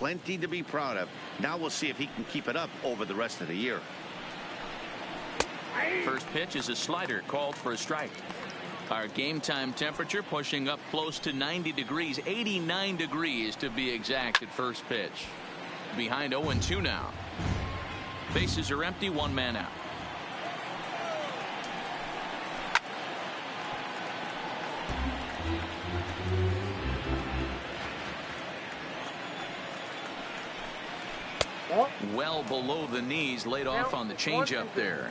plenty to be proud of. Now we'll see if he can keep it up over the rest of the year. First pitch is a slider called for a strike. Our game time temperature pushing up close to 90 degrees, 89 degrees to be exact at first pitch. Behind 0-2 now. Bases are empty, one man out. Well below the knees, laid off on the changeup there.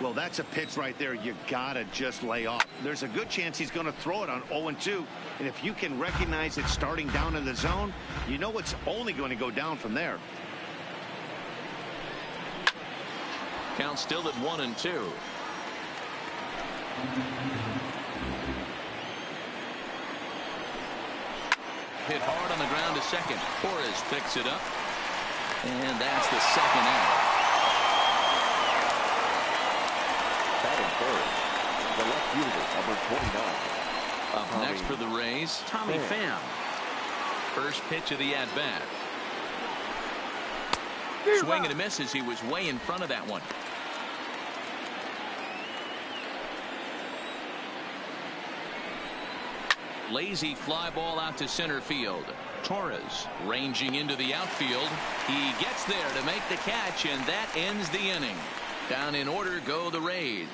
Well, that's a pitch right there you gotta just lay off. There's a good chance he's going to throw it on 0-2, and if you can recognize it starting down in the zone, you know it's only going to go down from there. Count still at 1-2. Hit hard on the ground to second. Torres picks it up. And that's the second out. Batting third, the left fielder, number 29. Up next for the Rays, Tommy Pham. First pitch of the at-bat. Swing and a miss as he was way in front of that one. Lazy fly ball out to center field. Torres ranging into the outfield. He gets there to make the catch, and that ends the inning. Down in order go the Rays.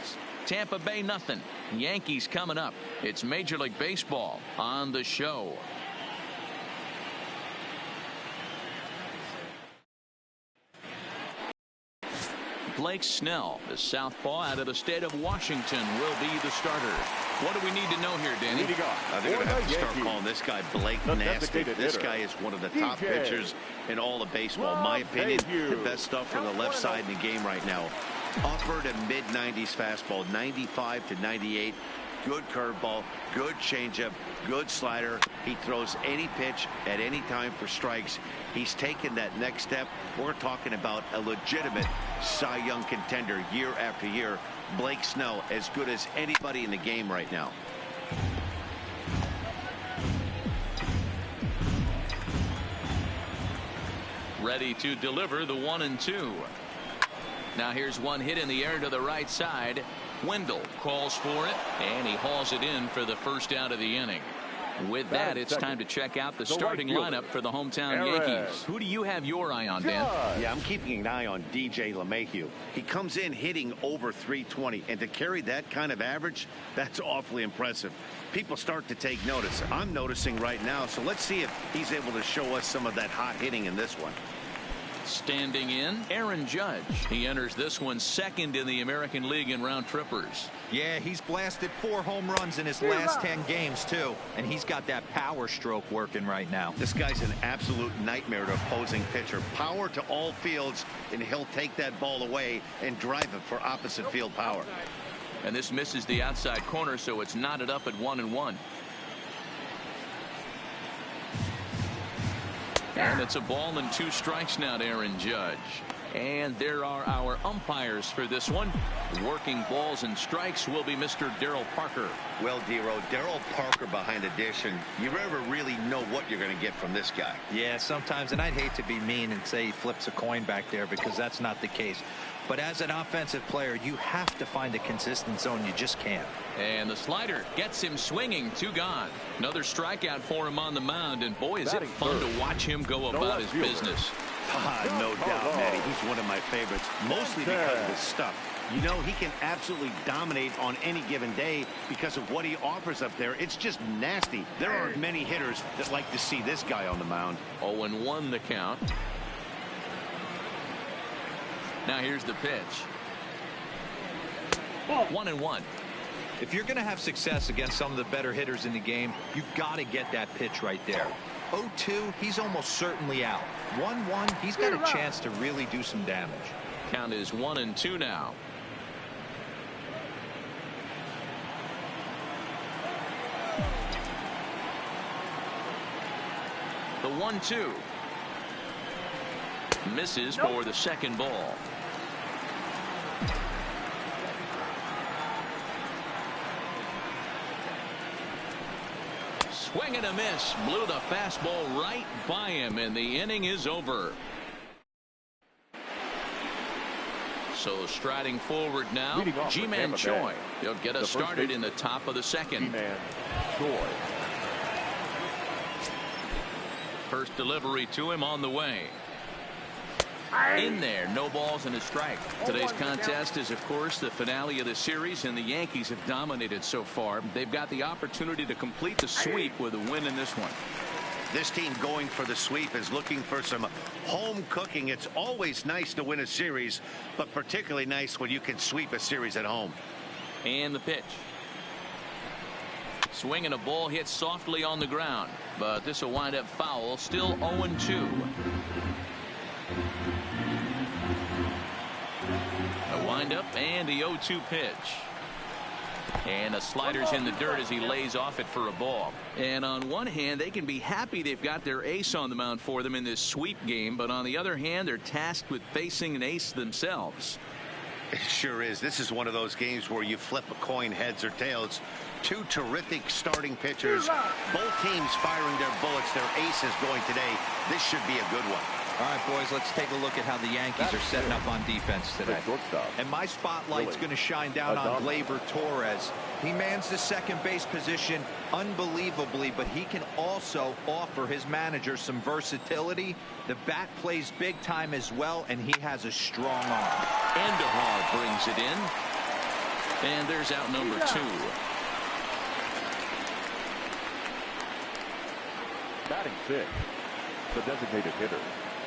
Tampa Bay nothing. Yankees coming up. It's Major League Baseball on the show. Blake Snell, the southpaw out of the state of Washington, will be the starter. What do we need to know here, Danny? They're going to have to start calling this guy Blake Nasty. This guy is one of the top pitchers in all of baseball. In my opinion, the best stuff from the left side in the game right now. Upper to mid-90s fastball, 95 to 98. Good curveball, good changeup, good slider. He throws any pitch at any time for strikes. He's taken that next step. We're talking about a legitimate Cy Young contender year after year. Blake Snell, as good as anybody in the game right now. Ready to deliver the 1-2. Now here's one hit in the air to the right side. Wendell calls for it, and he hauls it in for the first out of the inning. With that, it's time to check out the starting lineup for the hometown Yankees. Who do you have your eye on, Dan? Yeah, I'm keeping an eye on DJ LeMahieu. He comes in hitting over 320, and to carry that kind of average, that's awfully impressive. People start to take notice. I'm noticing right now, so let's see if he's able to show us some of that hot hitting in this one. Standing in, Aaron Judge. He enters this one second in the American League in round trippers. Yeah, he's blasted 4 home runs in his last 10 games, too. And he's got that power stroke working right now. This guy's an absolute nightmare to opposing pitcher. Power to all fields, and he'll take that ball away and drive it for opposite field power. And this misses the outside corner, so it's knotted up at 1-1. And it's a ball and 2 strikes now to Aaron Judge. And there are our umpires for this one. Working balls and strikes will be Mr. Darryl Parker. Well, Dero, Darryl Parker behind the dish, and you never really know what you're going to get from this guy. Yeah, sometimes, and I'd hate to be mean and say he flips a coin back there because that's not the case. But as an offensive player, you have to find a consistent zone. You just can't. And the slider gets him swinging. 2 gone. Another strikeout for him on the mound. And boy, is it fun to watch him go about his business. No doubt, Matty. He's one of my favorites, mostly because of his stuff. You know, he can absolutely dominate on any given day because of what he offers up there. It's just nasty. There are many hitters that like to see this guy on the mound. 0-1 the count. Now here's the pitch. 1-1. If you're going to have success against some of the better hitters in the game, you've got to get that pitch right there. 0-2, he's almost certainly out. 1-1, he's got a chance to really do some damage. Count is 1-2 now. The 1-2. Misses for the second ball. Swing and a miss. Blew the fastball right by him, and the inning is over. So striding forward now, Ji-Man Choi. He'll get us started in the top of the second. Ji-Man Choi. First delivery to him on the way. In there, no balls and a strike. Today's contest is, of course, the finale of the series, and the Yankees have dominated so far. They've got the opportunity to complete the sweep with a win in this one. This team going for the sweep is looking for some home cooking. It's always nice to win a series, but particularly nice when you can sweep a series at home. And the pitch. Swing and a ball hit softly on the ground, but this will wind up foul. Still 0-2. A windup and the 0-2 pitch. And the slider's in the dirt as he lays off it for a ball. And on one hand, they can be happy they've got their ace on the mound for them in this sweep game, but on the other hand, they're tasked with facing an ace themselves. It sure is. This is one of those games where you flip a coin heads or tails. Two terrific starting pitchers. Both teams firing their bullets. Their ace is going today. This should be a good one. All right, boys, let's take a look at how the Yankees are setting up on defense today. And my spotlight's going to shine down on Gleyber Torres. He mans the second base position unbelievably, but he can also offer his manager some versatility. The bat plays big time as well, and he has a strong arm. Andujar brings it in. And there's out number 2. Batting 6, the designated hitter.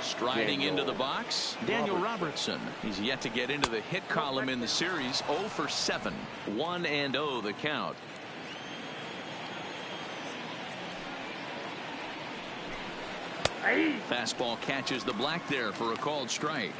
Striding into the box, Daniel Robertson. He's yet to get into the hit column in the series. 0 for 7. 1-0 the count. Fastball catches the black there for a called strike.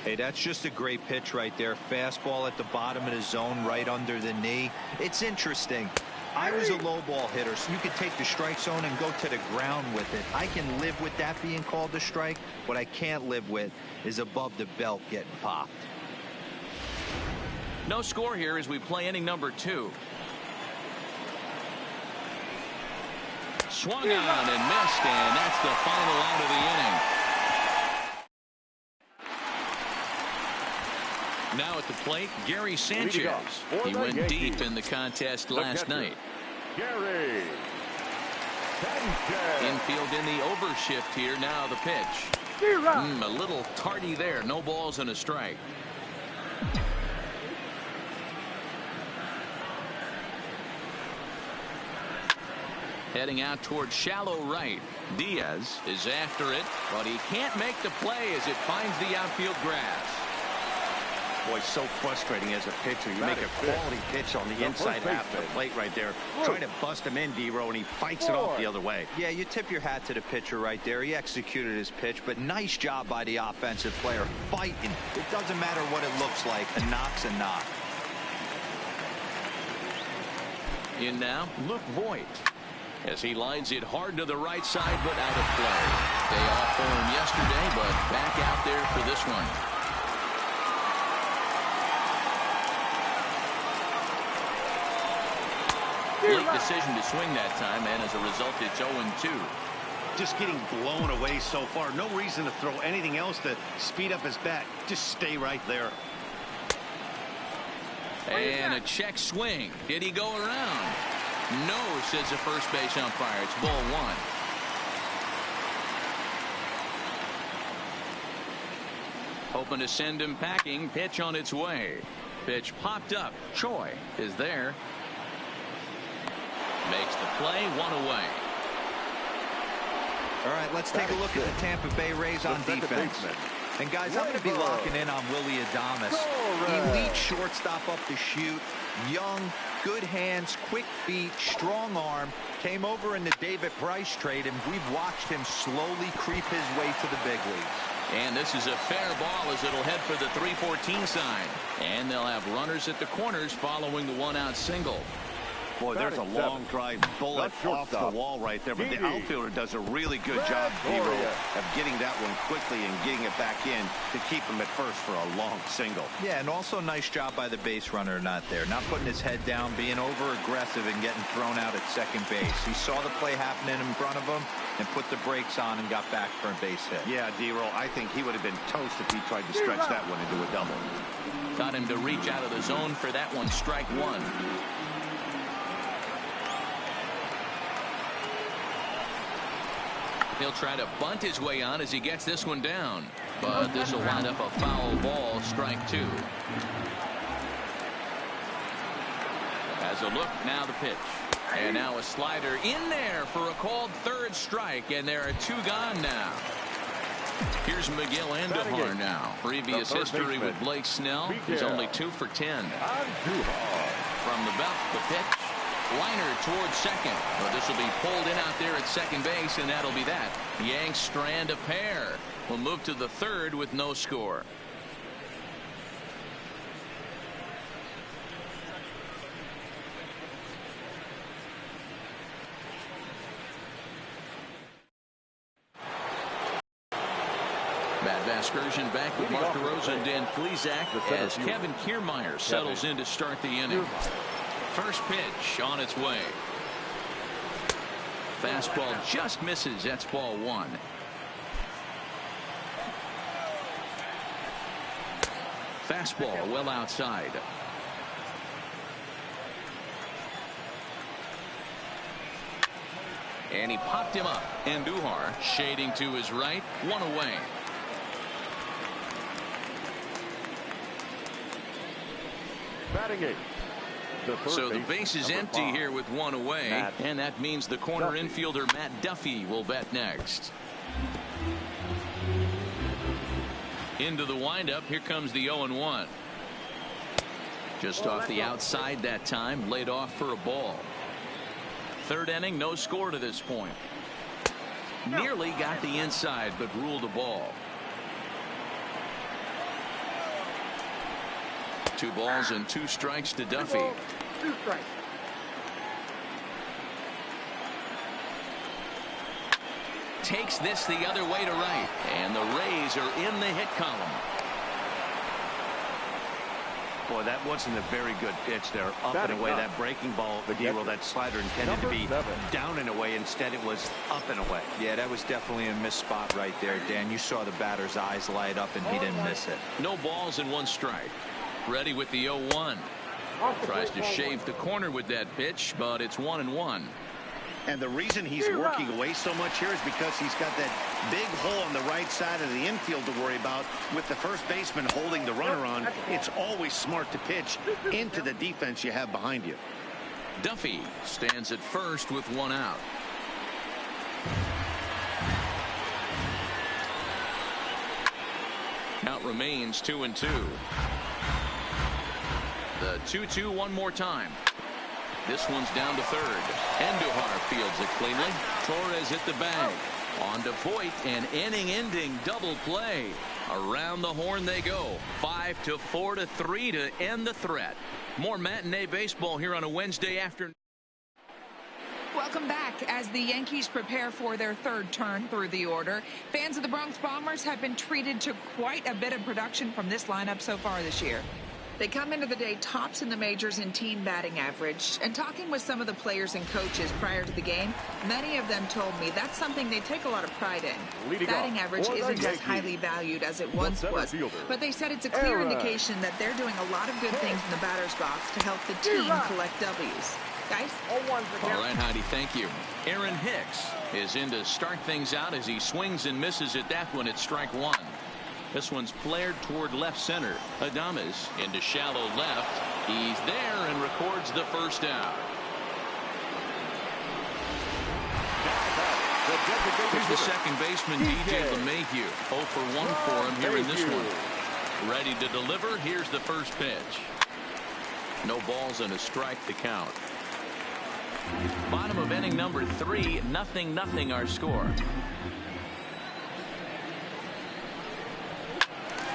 Hey, that's just a great pitch right there. Fastball at the bottom of the zone, right under the knee. It's interesting. I was a low ball hitter, so you could take the strike zone and go to the ground with it. I can live with that being called a strike. What I can't live with is above the belt getting popped. No score here as we play inning number 2. Swung on and missed, and that's the final out of the inning. Now at the plate, Gary Sanchez. He went deep in the contest last night. Gary Sanchez. Infield in the overshift here. Now the pitch. A little tardy there. No balls and a strike. Heading out towards shallow right. Diaz is after it, but he can't make the play as it finds the outfield grass. Boy, so frustrating as a pitcher. You make a quality pitch on the inside half of the plate right there. Trying to bust him in, D-Row, and he fights it off the other way. Yeah, you tip your hat to the pitcher right there. He executed his pitch, but nice job by the offensive player fighting. It doesn't matter what it looks like. A knock's a knock. In now, Luke Voigt. As he lines it hard to the right side, but out of play. Day off for him yesterday, but back out there for this one. Late decision to swing that time, and as a result, it's 0-2. Just getting blown away so far. No reason to throw anything else to speed up his bat. Just stay right there. And a check swing. Did he go around? No, says the first base umpire. It's ball 1. Hoping to send him packing. Pitch on its way. Pitch popped up. Choi is there. Makes the play, 1 away. All right, let's take a look at the Tampa Bay Rays on defense. And guys, I'm going to be locking in on Willy Adames. Elite shortstop up to shoot. Young, good hands, quick feet, strong arm. Came over in the David Price trade, and we've watched him slowly creep his way to the big leagues. And this is a fair ball as it'll head for the 3-14 sign. And they'll have runners at the corners following the 1-out single. Boy, there's a long drive bullet off the wall right there, but the outfielder does a really good job, D-Roll, of getting that one quickly and getting it back in to keep him at first for a long single. Yeah, and also nice job by the base runner not there. Not putting his head down, being over-aggressive and getting thrown out at second base. He saw the play happening in front of him and put the brakes on and got back for a base hit. Yeah, D-Roll, I think he would have been toast if he tried to stretch that one into a double. Got him to reach out of the zone for that one. Strike one. He'll try to bunt his way on as he gets this one down. But this will wind up a foul ball. Strike two. As a look, now the pitch. And now a slider in there for a called third strike. And there are two gone now. Here's Miguel Andujar now. Previous history with Blake Snell. He's only 2 for 10. From the belt, the pitch. Liner towards second. Well, this will be pulled in out there at second base, and that'll be that. Yanks strand a pair. We'll move to the third with no score. Matt Vasgersian back with Mark DeRosa and Dan Plesac as Kevin Kiermaier settles in to start the inning. First pitch on its way. Fastball just misses. That's ball one. Fastball well outside. And he popped him up. Andujar shading to his right. One away. Batting eighth. So the base is empty here with one away, and that means the corner infielder Matt Duffy will bat next. Into the windup. Here comes the 0-1. Just off the outside that time, laid off for a ball. Third inning, no score to this point. Nearly got the inside, but ruled a ball. 2 balls and 2 strikes to Duffy. 2 strikes. Takes this the other way to right, and the Rays are in the hit column. Boy, that wasn't a very good pitch there. Up and away. That breaking ball, the D-Roll, that slider intended to be down and away. Instead, it was up and away. Yeah, that was definitely a missed spot right there, Dan. You saw the batter's eyes light up, and he didn't miss it. No balls and 1 strike. Ready with the 0-1. Tries to shave the corner with that pitch, but it's 1-1. And the reason he's working away so much here is because he's got that big hole on the right side of the infield to worry about. With the first baseman holding the runner on, it's always smart to pitch into the defense you have behind you. Duffy stands at first with 1 out. Count remains 2-2. The 2-2 one more time. This one's down to third. Andujar fields it cleanly. Torres hit the bag. On to Voit, an inning-ending double play. Around the horn they go. 5-4-3 to end the threat. More matinee baseball here on a Wednesday afternoon. Welcome back. As the Yankees prepare for their third turn through the order, fans of the Bronx Bombers have been treated to quite a bit of production from this lineup so far this year. They come into the day tops in the majors in team batting average. And talking with some of the players and coaches prior to the game, many of them told me that's something they take a lot of pride in. Batting average isn't as highly valued as it once was. But they said it's a clear indication that they're doing a lot of good things in the batter's box to help the team collect W's. Guys? All right, Heidi, thank you. Aaron Hicks is in to start things out as he swings and misses at that one at strike 1. This one's flared toward left center. Adames into shallow left. He's there and records the first out. Here's the second baseman, DJ LeMahieu. 0 for 1 for him here in this one. Ready to deliver. Here's the first pitch. No balls and a strike to count. Bottom of inning number 3. 0-0 our score.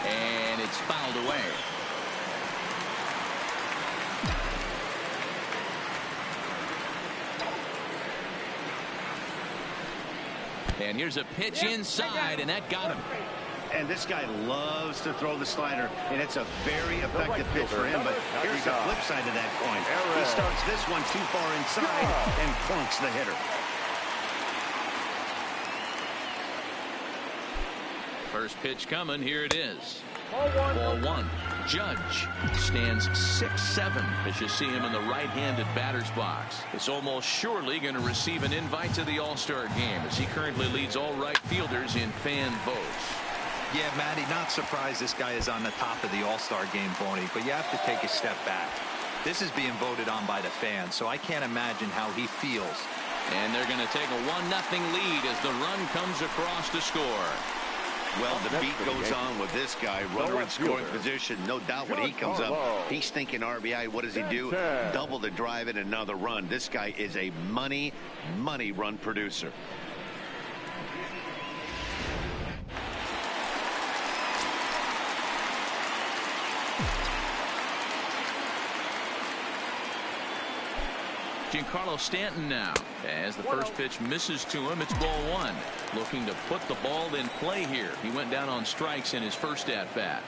And it's fouled away. And here's a pitch inside, and that got him. And this guy loves to throw the slider, and it's a very effective pitch for him. But here's the flip side of that coin. He starts this one too far inside and plunks the hitter. First pitch coming. Here it is. Ball one. Judge stands 6'7" as you see him in the right-handed batter's box. It's almost surely going to receive an invite to the All-Star game as he currently leads all right fielders in fan votes. Yeah, Matty, not surprised this guy is on the top of the All-Star game, Boney, but you have to take a step back. This is being voted on by the fans, so I can't imagine how he feels. And they're going to take a 1-0 lead as the run comes across to score. Well, the beat goes on with this guy. Runner in scoring position. No doubt when he comes up, he's thinking RBI. What does he do? Double the drive and another run. This guy is a money run producer. Giancarlo Stanton now. As the first pitch misses to him, it's ball one. Looking to put the ball in play here. He went down on strikes in his first at-bat.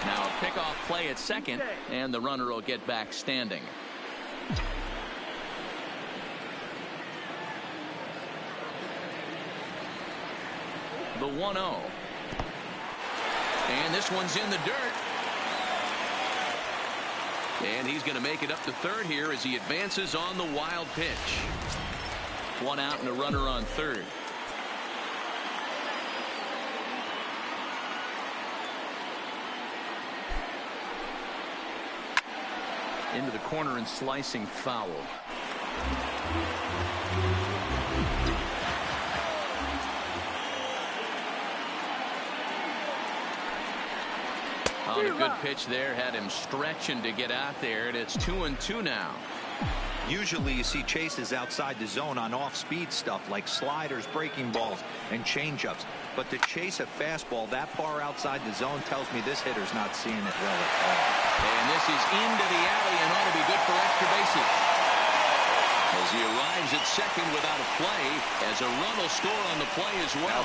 Now a pickoff play at second, and the runner will get back standing. The 1-0. And this one's in the dirt. And he's going to make it up to third here as he advances on the wild pitch. One out and a runner on third. Into the corner and slicing foul. On a good pitch there, had him stretching to get out there, and it's 2-2 now. Usually you see chases outside the zone on off-speed stuff like sliders, breaking balls, and changeups. But to chase a fastball that far outside the zone tells me this hitter's not seeing it well at all. And this is into the alley and ought to be good for extra bases. As he arrives at second without a play, as a run will score on the play as well.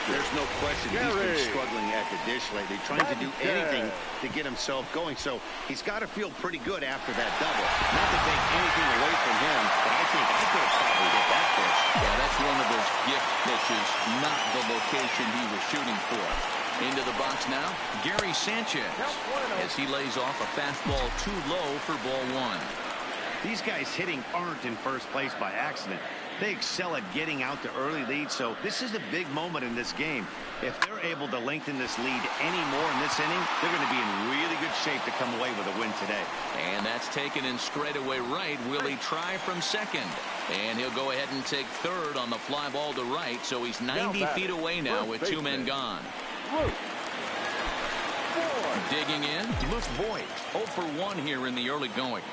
There's no question he's been struggling at the dish lately, trying to do anything to get himself going. So he's got to feel pretty good after that double. Not to take anything away from him, but I think I could have probably hit that pitch. Yeah, that's one of those gift pitches, not the location he was shooting for. Into the box now, Gary Sanchez, as he lays off a fastball too low for ball one. These guys hitting aren't in first place by accident. They excel at getting out to early leads, so this is a big moment in this game. If they're able to lengthen this lead any more in this inning, they're going to be in really good shape to come away with a win today. And that's taken in straightaway right. Will he try from second? And he'll go ahead and take third on the fly ball to right, so he's 90 feet away now with two men gone. Digging in, Luke Voigt, 0 for 1 here in the early going.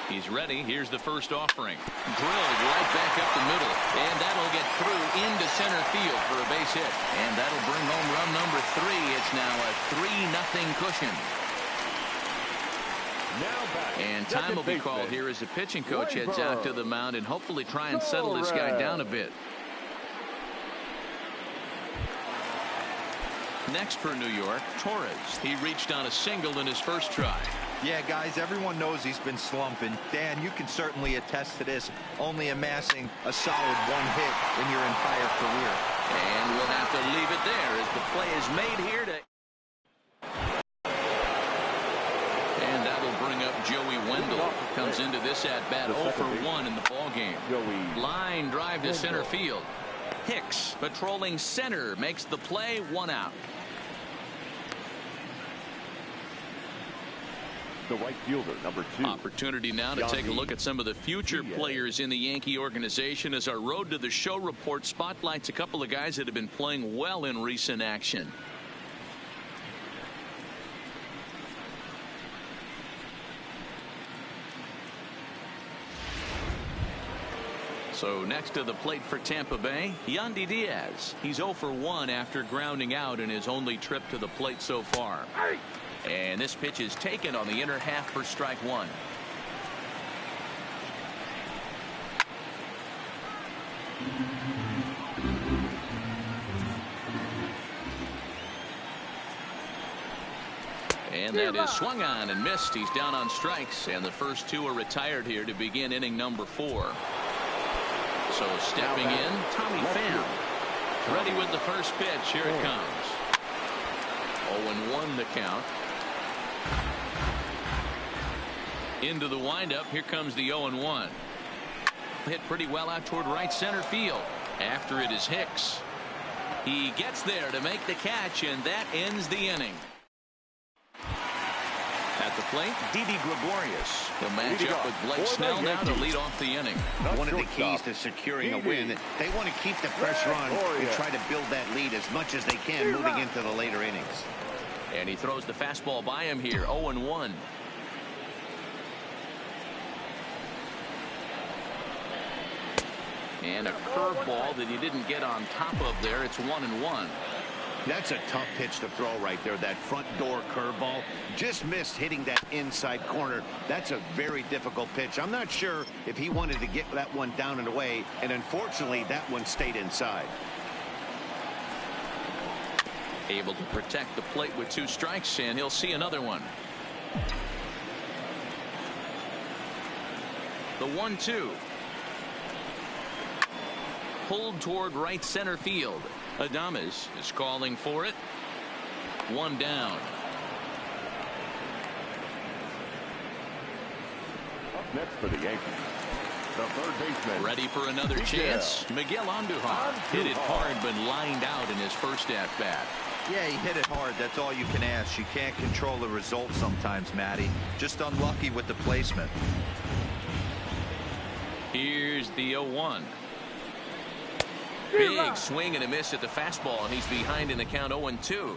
He's ready. Here's the first offering. Drilled right back up the middle. And that'll get through into center field for a base hit. And that'll bring home run number 3. It's now a 3-0 cushion. And time will be called here as the pitching coach heads out to the mound and hopefully try and settle this guy down a bit. Next for New York, Torres. He reached on a single in his first try. Yeah, guys, everyone knows he's been slumping. Dan, you can certainly attest to this, only amassing a solid 1 hit in your entire career. And we'll have to leave it there as the play is made here to... And that'll bring up Joey Wendell. Comes into this at-bat 0 for 1 in the ballgame. Line drive to center field. Hicks patrolling center makes the play, 1 out. The right fielder, number 2. Opportunity now to take a look at some of the future players in the Yankee organization as our Road to the Show report spotlights a couple of guys that have been playing well in recent action. So next to the plate for Tampa Bay, Yandy Diaz. He's 0 for 1 after grounding out in his only trip to the plate so far. And this pitch is taken on the inner half for strike 1. And that is swung on and missed. He's down on strikes, and the first two are retired here to begin inning number 4. So stepping in, Tommy Pham. Ready with the first pitch. Here it comes. 0-1 the count. Into the windup. Here comes the 0-1. Hit pretty well out toward right center field. After it is Hicks. He gets there to make the catch, and that ends the inning. At the plate, Didi Gregorius. He'll match up with Blake Snell now to lead off the inning. One of the keys to securing a win, they want to keep the pressure on and try to build that lead as much as they can moving into the later innings. And he throws the fastball by him here, 0-1. And a curveball that he didn't get on top of there. It's 1-1. That's a tough pitch to throw right there. That front door curveball just missed hitting that inside corner. That's a very difficult pitch. I'm not sure if he wanted to get that one down and away, and unfortunately that one stayed inside. Able to protect the plate with 2 strikes, and he'll see another one. The 1-2. Pulled toward right center field. Adames is calling for it. 1 down. Up next for the Yankees, the third baseman. Ready for another chance. Miguel Andujar hit it hard but lined out in his first at bat. Yeah, he hit it hard. That's all you can ask. You can't control the result sometimes, Matty. Just unlucky with the placement. Here's the 0-1. Big swing and a miss at the fastball, and he's behind in the count 0-2.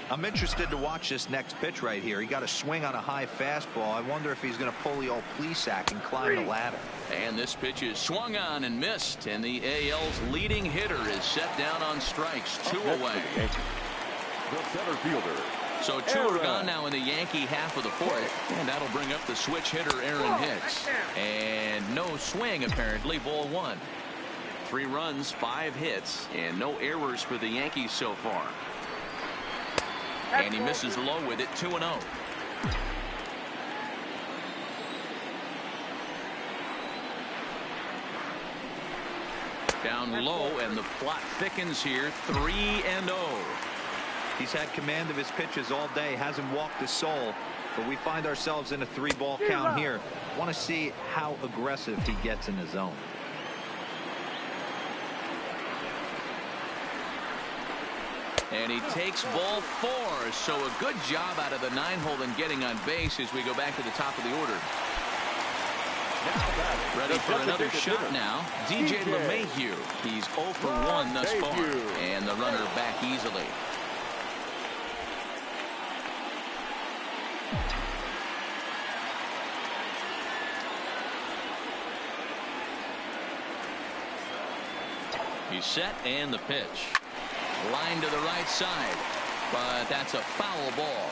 I'm interested to watch this next pitch right here. He got a swing on a high fastball. I wonder if he's going to pull the old Plesac and climb the ladder. And this pitch is swung on and missed, and the AL's leading hitter is set down on strikes. 2 away. The center fielder. So 2 are gone now in the Yankee half of the 4th, and that'll bring up the switch hitter Aaron Hicks. And no swing apparently. Ball 1. 3 runs, 5 hits, and no errors for the Yankees so far. And he misses low with it. 2-0. Down low, and the plot thickens here. 3-0. He's had command of his pitches all day, hasn't walked a soul, but we find ourselves in a 3-ball count here. Want to see how aggressive he gets in the zone. And he takes ball 4. So a good job out of the 9-hole in getting on base as we go back to the top of the order. Ready for another shot now. DJ LeMahieu. He's 0 for 1 thus far. And the runner back easily. He's set, and the pitch. Line to the right side, but that's a foul ball.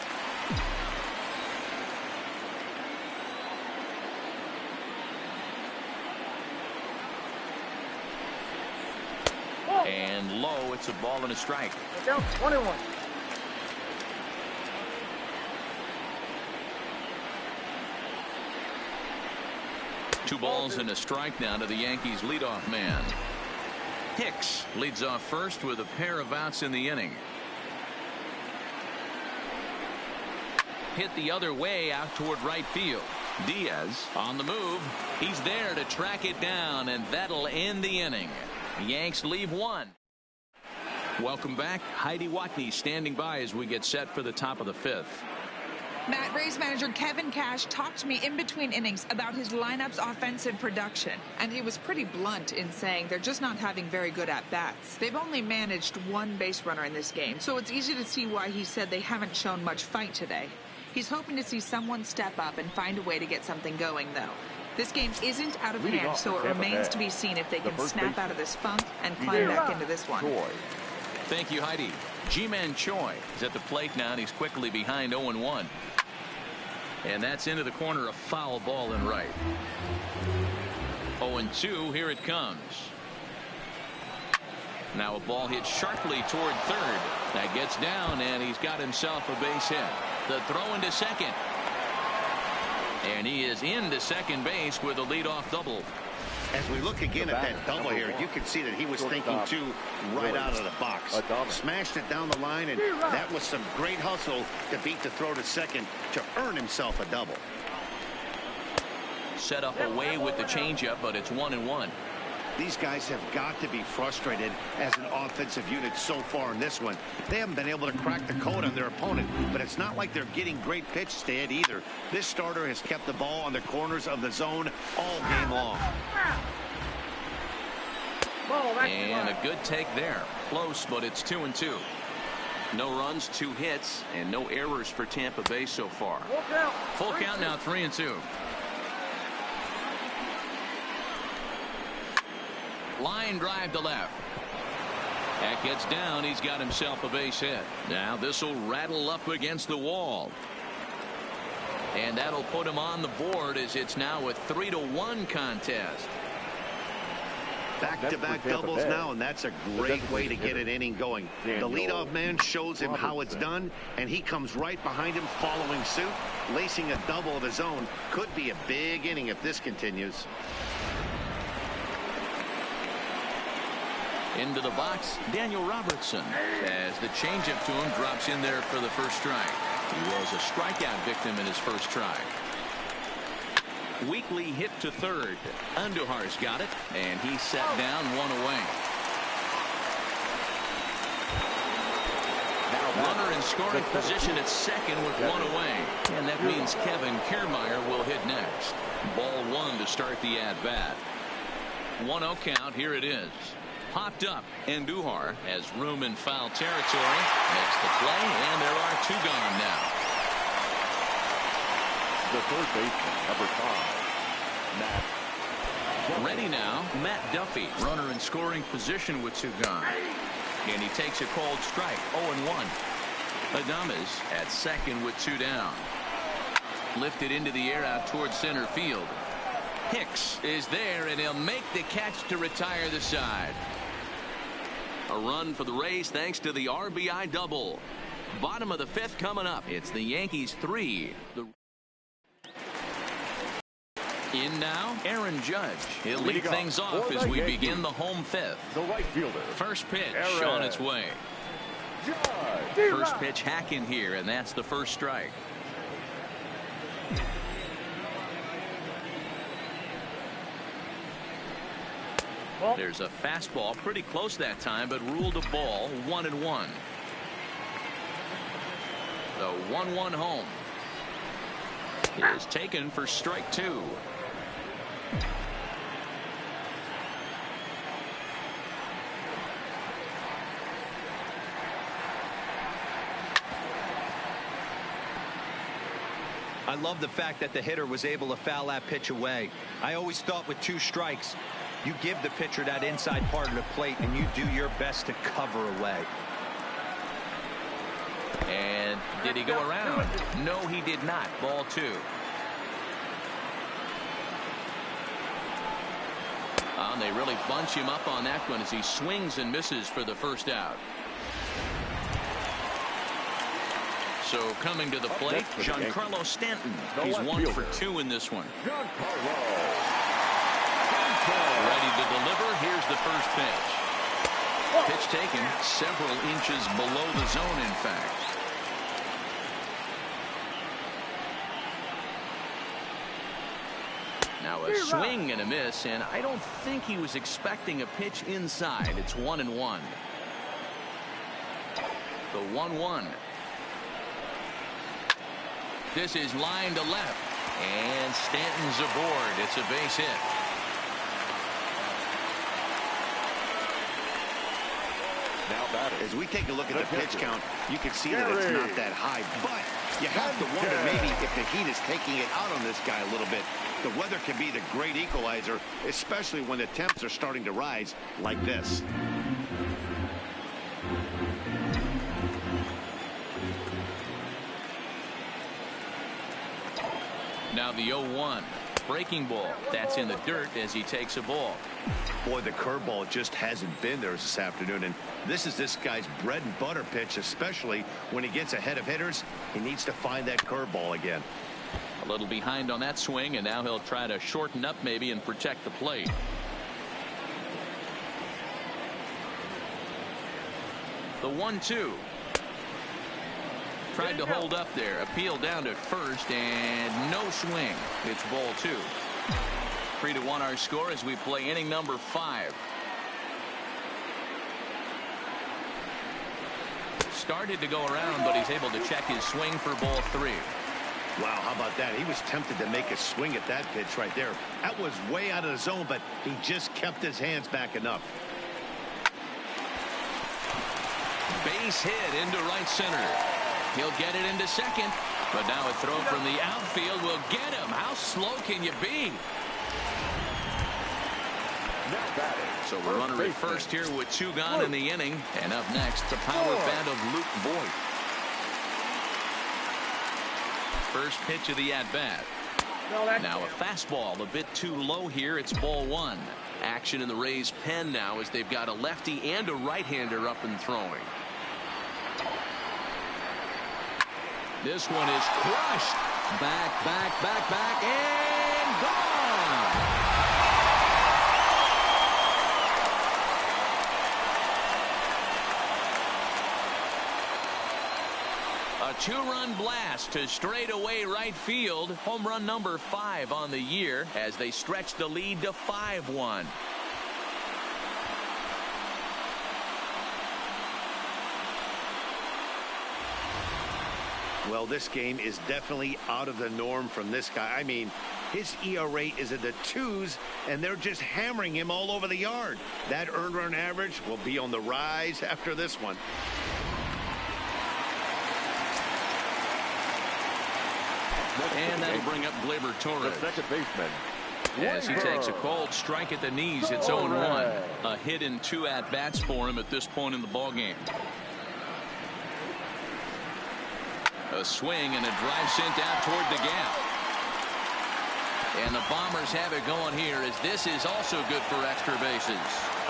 And low, it's a ball and a strike. Down 21. Two balls and a strike now to the Yankees leadoff man. Hicks leads off first with a pair of outs in the inning. Hit the other way out toward right field. Diaz on the move. He's there to track it down, and that'll end the inning. The Yanks leave 1. Welcome back. Heidi Watney standing by as we get set for the top of the 5th. Matt, Rays manager Kevin Cash talked to me in between innings about his lineup's offensive production, and he was pretty blunt in saying they're just not having very good at-bats. They've only managed 1 base runner in this game, so it's easy to see why he said they haven't shown much fight today. He's hoping to see someone step up and find a way to get something going, though. This game isn't out of hand, so it remains to be seen if they can snap out of this funk and climb back into this one. Thank you, Heidi. Ji-Man Choi is at the plate now, and he's quickly behind 0-1. And that's into the corner, a foul ball in right. 0-2, here it comes. Now a ball hit sharply toward third. That gets down, and he's got himself a base hit. The throw into second. And he is into second base with a leadoff double. As we look again at that double here, you can see that he was thinking too right out of the box. Smashed it down the line, and that was some great hustle to beat the throw to second to earn himself a double. Set up away with the changeup, but it's 1-1. These guys have got to be frustrated as an offensive unit so far in this one. They haven't been able to crack the code on their opponent, but it's not like they're getting great pitches to hit either. This starter has kept the ball on the corners of the zone all game long. And a good take there. Close, but it's 2-2. No runs, 2 hits, and no errors for Tampa Bay so far. Full count now, 3-2. Line drive to left. That gets down. He's got himself a base hit. Now this will rattle up against the wall. And that'll put him on the board as it's now a 3-1 contest. Back-to-back doubles now, and that's a great way to get an inning going. The leadoff man shows him how it's done, and he comes right behind him following suit. Lacing a double of his own could be a big inning if this continues. Into the box, Daniel Robertson, as the changeup to him drops in there for the first strike. He was a strikeout victim in his first try. Weekly hit to third. Andujar's got it, and he's set down 1 away. Runner in scoring position at second with 1 away. And that means Kevin Kiermaier will hit next. Ball 1 to start the at-bat. 1-0 count. Here it is. Popped up. Andujar has room in foul territory. Makes the play, and there are 2 gone now. The third baseman, number 5, Matt. Ready now, Matt Duffy. Runner in scoring position with 2 gone. And he takes a called strike. 0-1. Adames at second with 2 down. Lifted into the air out towards center field. Hicks is there, and he'll make the catch to retire the side. A run for the Rays thanks to the RBI double. Bottom of the 5th coming up. It's the Yankees 3. In now, Aaron Judge. He'll lead things off as we begin the home 5th. The right fielder. First pitch Aaron on its way. Judge. First pitch hack in here, and that's the first strike. There's a fastball pretty close that time, but ruled a ball. 1-1. The 1-1 home is taken for strike 2. I love the fact that the hitter was able to foul that pitch away. I always thought with 2 strikes, you give the pitcher that inside part of the plate and you do your best to cover away. And did he go around? No, he did not. Ball 2. And they really bunch him up on that one as he swings and misses for the first out. So coming to the plate, Giancarlo Stanton. He's 1 for 2 in this one. Ready to deliver. Here's the first pitch. Pitch taken several inches below the zone, in fact. Now a swing and a miss, and I don't think he was expecting a pitch inside. It's 1-1. The 1-1. This is line to left, and Stanton's aboard. It's a base hit. As we take a look at the pitch count, you can see that it's not that high, but you have to wonder maybe if the heat is taking it out on this guy a little bit. The weather can be the great equalizer, especially when the temps are starting to rise like this. Now the 0-1. breaking ball. That's in the dirt as he takes a ball. Boy, the curveball just hasn't been there this afternoon, and this is this guy's bread and butter pitch, especially when he gets ahead of hitters. He needs to find that curveball again. A little behind on that swing, and now he'll try to shorten up maybe and protect the plate. The 1-2. Tried to hold up there. Appeal down to first, and no swing. It's ball 2. 3-1 our score as we play inning number 5. Started to go around, but he's able to check his swing for ball 3. Wow, how about that? He was tempted to make a swing at that pitch right there. That was way out of the zone, but he just kept his hands back enough. Base hit into right center. He'll get it into second, but now a throw from the outfield will get him. How slow can you be? So we're running at first here with 2 gone in the inning. And up next, the power bat of Luke Voigt. First pitch of the at-bat. Now a fastball a bit too low here. It's ball 1. Action in the Rays' pen now as they've got a lefty and a right-hander up and throwing. This one is crushed. Back, and gone. A 2-run blast to straightaway right field. Home run number 5 on the year as they stretch the lead to 5-1. Well, this game is definitely out of the norm from this guy. I mean, his ERA is in the 2s, and they're just hammering him all over the yard. That earned run average will be on the rise after this one. And that'll bring up Gleyber Torres. The second baseman. As he takes a cold strike at the knees, it's 0-1. A hit in 2 at-bats for him at this point in the ballgame. A swing and a drive sent out toward the gap. And the Bombers have it going here as this is also good for extra bases.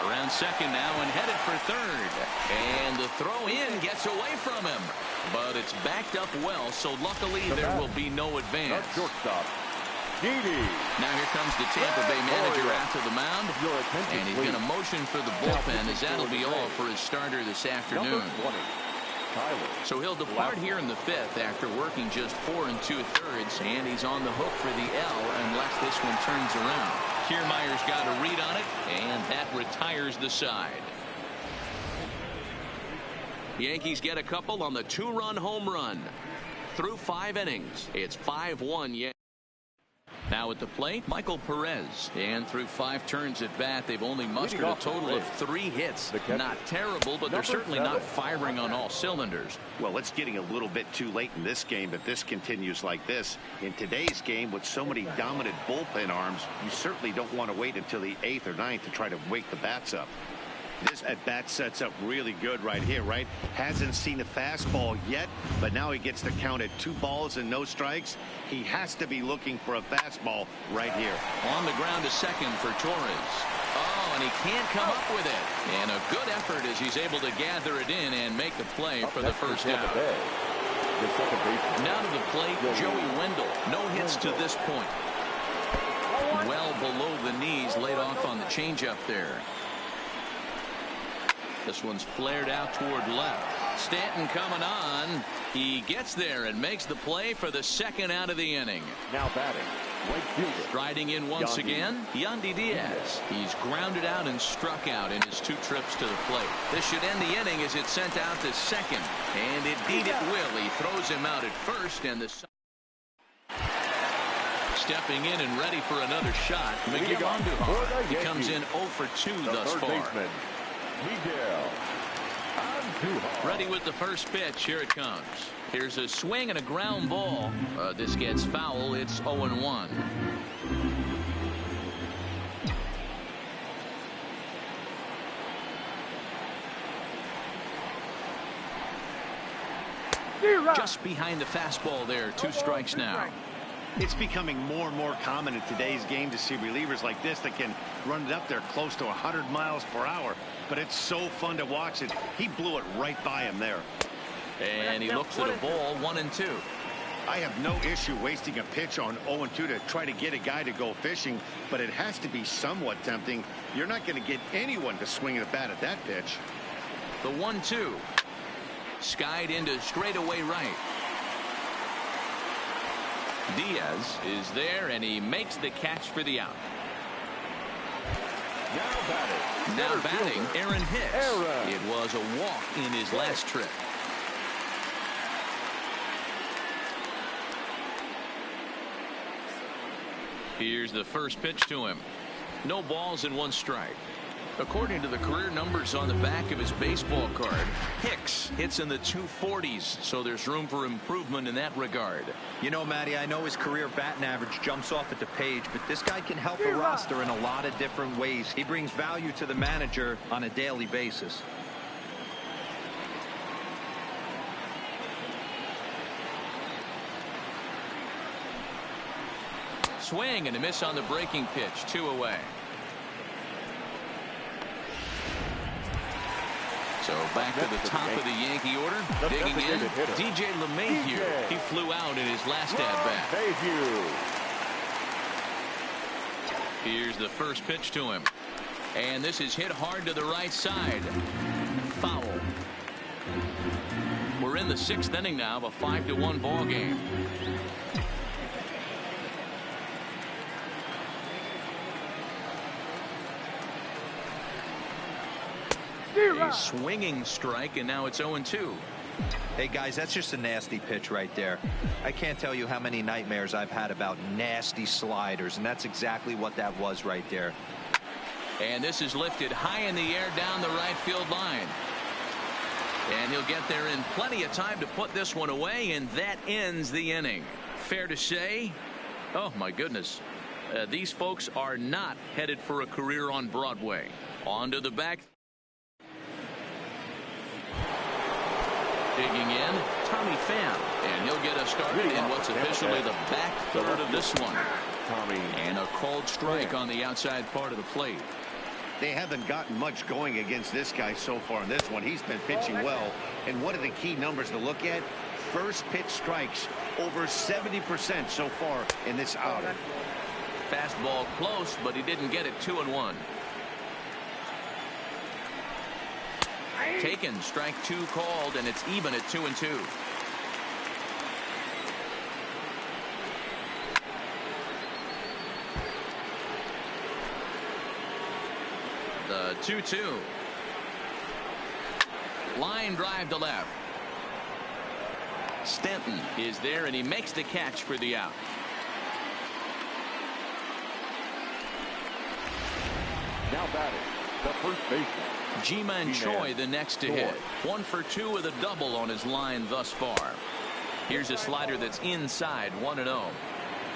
Around second now and headed for third. And the throw in gets away from him. But it's backed up well, so luckily there will be no advance. Shortstop. Now here comes the Tampa Bay manager after the mound. And he's going to motion for the bullpen as that'll be all for his starter this afternoon. So he'll depart here in the 5th after working just 4 2/3, and he's on the hook for the L unless this one turns around. Kiermaier's got a read on it, and that retires the side. Yankees get a couple on the 2-run home run. Through 5 innings, it's 5-1 Yankees. Now at the plate, Michael Perez. And through 5 turns at bat, they've only mustered a total of 3 hits. Not terrible, but they're certainly not firing on all cylinders. Well, it's getting a little bit too late in this game, but this continues like this. In today's game, with so many dominant bullpen arms, you certainly don't want to wait until the 8th or 9th to try to wake the bats up. This at-bat sets up really good right here, right? Hasn't seen a fastball yet, but now he gets the count at 2 balls and no strikes. He has to be looking for a fastball right here. On the ground to second for Torres. Oh, and he can't come up with it. And a good effort as he's able to gather it in and make the play for the first out. Now to the plate, Joey Wendell. No hits to this point. Well below the knees, laid off on the changeup there. This one's flared out toward left. Stanton coming on. He gets there and makes the play for the 2nd out of the inning. Now batting, right fielder. Striding in once again, Yandy Diaz. He's grounded out and struck out in his 2 trips to the plate. This should end the inning as it's sent out to second. And indeed it will. He throws him out at first, and the stepping in and ready for another shot. Miguel Andujar. He comes in 0 for 2 thus far. Ready with the first pitch. Here it comes. Here's a swing and a ground ball. This gets foul. It's 0-1. Just behind the fastball there. 2 strikes now. It's becoming more and more common in today's game to see relievers like this that can run it up there close to 100 miles per hour. But it's so fun to watch it. He blew it right by him there. And he looks at a ball, 1-2. I have no issue wasting a pitch on 0-2 to try to get a guy to go fishing, but it has to be somewhat tempting. You're not going to get anyone to swing the bat at that pitch. The 1-2. Skied into straightaway right. Diaz is there, and he makes the catch for the out. Now batting, Aaron Hicks. It was a walk in his last trip. Here's the first pitch to him. No balls and 1 strike. According to the career numbers on the back of his baseball card, Hicks hits in the 240s, so there's room for improvement in that regard. You know, Matty, I know his career batting average jumps off at the page, but this guy can help a roster in a lot of different ways. He brings value to the manager on a daily basis. Swing and a miss on the breaking pitch, 2 away. So back to the top of the Yankee order. Digging in, DJ LeMahieu. He flew out in his last at-bat. Here's the first pitch to him. And this is hit hard to the right side. Foul. We're in the 6th inning now of a 5-1 ball game. A swinging strike, and now it's 0-2. Hey, guys, that's just a nasty pitch right there. I can't tell you how many nightmares I've had about nasty sliders, and that's exactly what that was right there. And this is lifted high in the air down the right field line. And he'll get there in plenty of time to put this one away, and that ends the inning. Fair to say, oh, my goodness, these folks are not headed for a career on Broadway. On to the back. Digging in, Tommy Pham, and he'll get us started in what's officially the back third of this one. And a called strike on the outside part of the plate. They haven't gotten much going against this guy so far in this one. He's been pitching well. And what are the key numbers to look at? First pitch strikes, over 70% so far in this outing. Fastball close, but he didn't get it. 2-1. Taken, strike 2 called, and it's even at 2-2. The 2-2. Line drive to left. Stanton is there, and he makes the catch for the out. Now batting, the first baseman. Ji-Man Choi the next to hit. 1 for 2 with a double on his line thus far. Here's a slider that's inside, 1-0.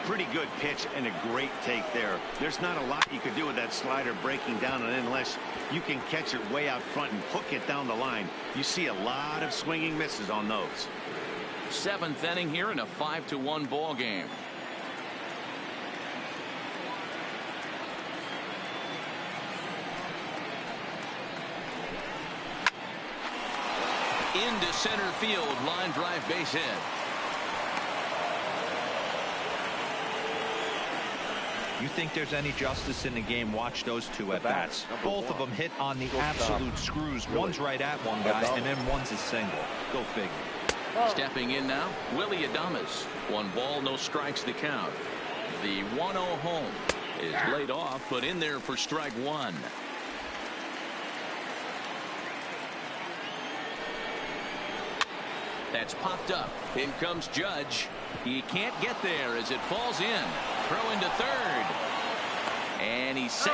Pretty good pitch and a great take there. There's not a lot you could do with that slider breaking down, and unless you can catch it way out front and hook it down the line, you see a lot of swinging misses on those. 7th inning here in a 5-1 ball game. Into center field, line drive, base hit. You think there's any justice in the game? Watch those 2 at bats. Both of them hit on the absolute screws. One's right at one guy, and then one's a single. Go figure. Stepping in now, Willie Adames. 1 ball, no strikes to count. The 1-0 home is laid off, but in there for strike 1. That's popped up. In comes Judge. He can't get there as it falls in. Throw into third. And he's safe.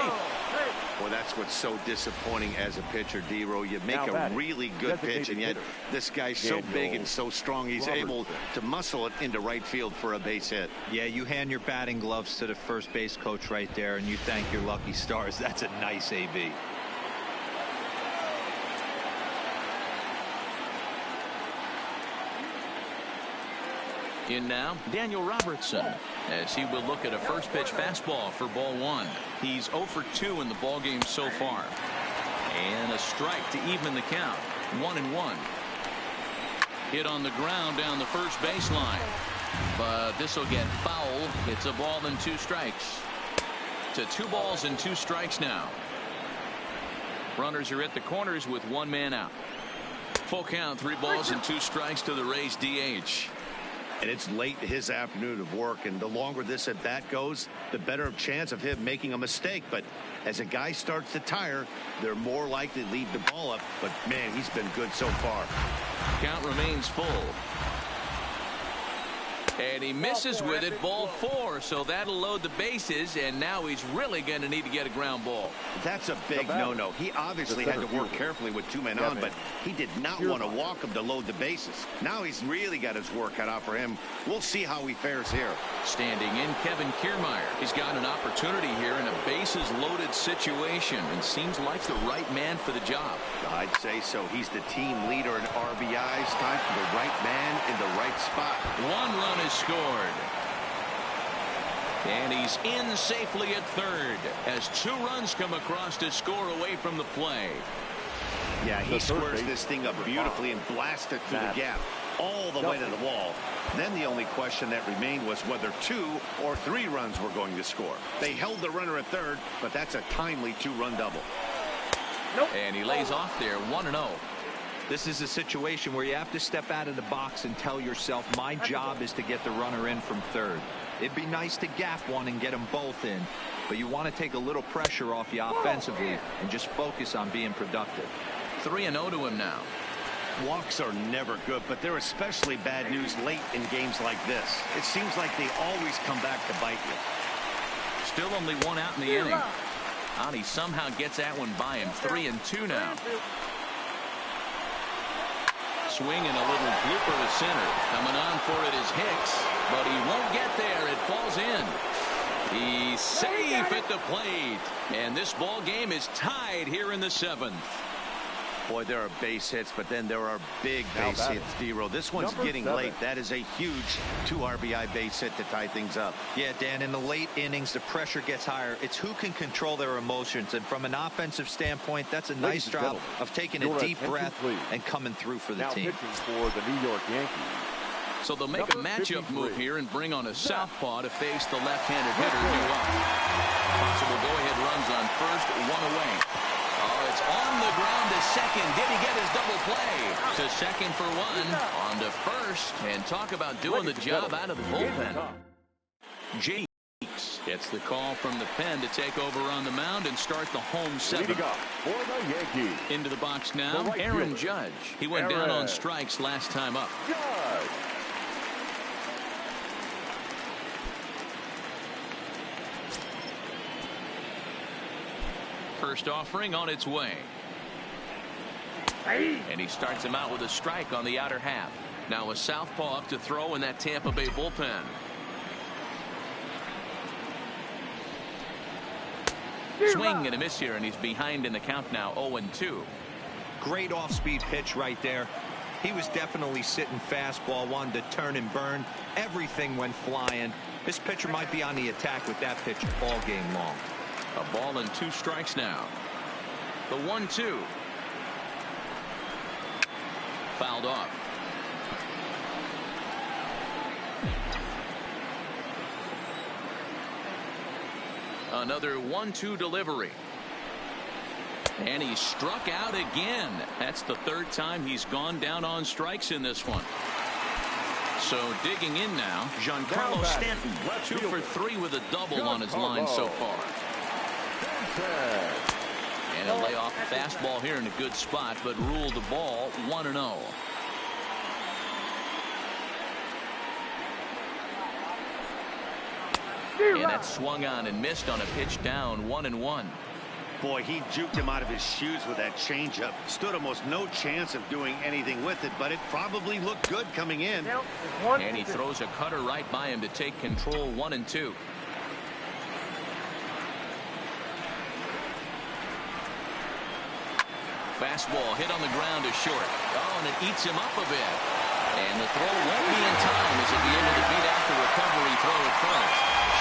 Well, that's what's so disappointing as a pitcher, D-Row. You make a really good pitch, and yet this guy's so big and so strong, he's able to muscle it into right field for a base hit. Yeah, you hand your batting gloves to the first base coach right there, and you thank your lucky stars. That's a nice AB. In now, Daniel Robertson, as he will look at a first pitch fastball for ball one. He's 0 for 2 in the ball game so far. And a strike to even the count. 1-1. Hit on the ground down the first baseline. But this will get foul. It's a ball and 2 strikes. To 2 balls and 2 strikes now. Runners are at the corners with 1 man out. Full count, 3 balls and 2 strikes to the Rays DH. And it's late in his afternoon of work, and the longer this at bat goes, the better chance of him making a mistake. But as a guy starts to tire, they're more likely to lead the ball up. But man, he's been good so far. Count remains full. And he misses with it, ball 4, so that'll load the bases, and now he's really going to need to get a ground ball. That's a big no-no. He obviously had to work carefully with 2 men on, but he did not want to walk him to load the bases. Now he's really got his work cut out for him. We'll see how he fares here. Standing in, Kevin Kiermaier. He's got an opportunity here in a bases-loaded situation, and seems like the right man for the job. I'd say so. He's the team leader in RBIs. Time for the right man in the right spot. 1 run is scored. And he's in safely at third as 2 runs come across to score away from the play. Yeah, he squares this thing up beautifully and blasts it through the gap all the way to the wall. Then the only question that remained was whether 2 or 3 runs were going to score. They held the runner at third, but that's a timely 2-run double. And he lays off there, 1-0. This is a situation where you have to step out of the box and tell yourself, my job is to get the runner in from third. It'd be nice to gap one and get them both in, but you want to take a little pressure off you offensively and just focus on being productive. 3-0 to him now. Walks are never good, but they're especially bad news late in games like this. It seems like they always come back to bite you. Still only 1 out in the inning. And he somehow gets that one by him. 3-2 now. Swing and a little blooper to center. Coming on for it is Hicks, but he won't get there. It falls in. He's safe at the plate. And this ball game is tied here in the 7th. Boy, there are base hits, but then there are big base hits, D-Row. This one's getting late. That is a huge 2 RBI base hit to tie things up. Yeah, Dan, in the late innings, the pressure gets higher. It's who can control their emotions. And from an offensive standpoint, that's a nice job of taking a deep breath and coming through for the team. For the New York Yankees. So they'll make a matchup move here and bring on a southpaw to face the left-handed hitter due up. Possible go-ahead runs on first, 1 away. Oh, it's on the ground to second. Did he get his double play? To second for 1. On to first. And talk about doing the job out of the bullpen. Jakes gets the call from the pen to take over on the mound and start the home 7th. For the Yankees. Into the box now, Aaron Judge. He went down on strikes last time up. Judge. First offering on its way. And he starts him out with a strike on the outer half. Now a southpaw up to throw in that Tampa Bay bullpen. Swing and a miss here, and he's behind in the count now, 0-2. Great off-speed pitch right there. He was definitely sitting fastball, wanted to turn and burn. Everything went flying. This pitcher might be on the attack with that pitch all game long. A ball and 2 strikes now. The 1-2. Fouled off. Another 1-2 delivery. And he struck out again. That's the 3rd time he's gone down on strikes in this one. So digging in now, Giancarlo Stanton. 2 for 3 with a double on his line so far. And a layoff fastball here in a good spot, but ruled the ball 1-0. And that swung on and missed on a pitch down, 1-1. Boy, he juked him out of his shoes with that changeup. Stood almost no chance of doing anything with it, but it probably looked good coming in. And he throws a cutter right by him to take control, 1-2. Fastball hit on the ground is short. Oh, and it eats him up a bit. And the throw won't be in time as he'll be able to beat out the recovery throw at first.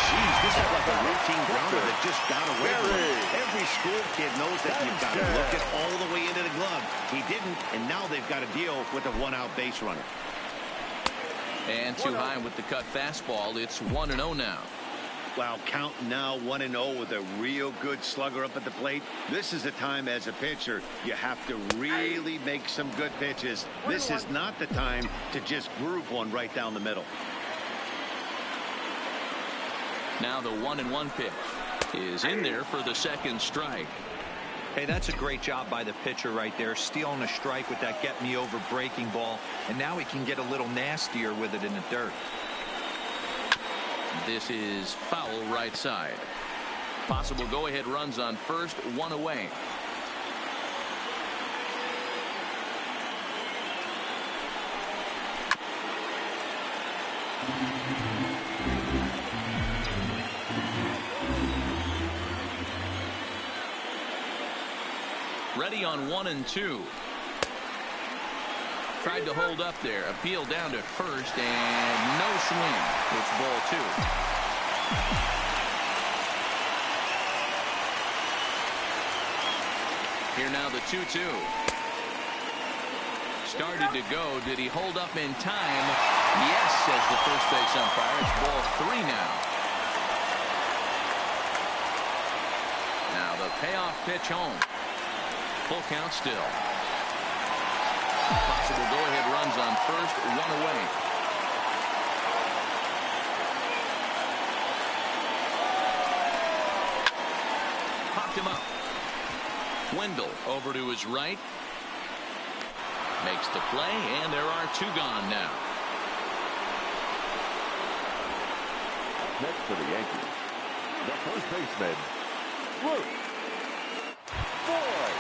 Jeez, this is like a routine grounder that just got away from him. Every school kid knows that you've got to look it all the way into the glove. He didn't, and now they've got to deal with a one-out base runner. And too high with the cut fastball. It's 1-0 now. Well, counting now 1-0 with a real good slugger up at the plate. This is a time as a pitcher you have to really make some good pitches. This is not the time to just groove one right down the middle. Now the 1-1 pitch is in there for the second strike. Hey, that's a great job by the pitcher right there, stealing a strike with that get-me-over breaking ball, and now he can get a little nastier with it in the dirt. This is foul right side. Possible go-ahead runs on first, one away. Ready on 1-2. Tried to hold up there. Appeal down to first and no swing. It's ball 2. Here now the 2-2. Started to go. Did he hold up in time? Yes, says the first base umpire. It's ball 3 now. Now the payoff pitch home. Full count still. Possible go-ahead runs on first, one away. Popped him up. Wendell over to his right. Makes the play, and there are 2 gone now. Next for the Yankees, the first baseman, Luke Voit.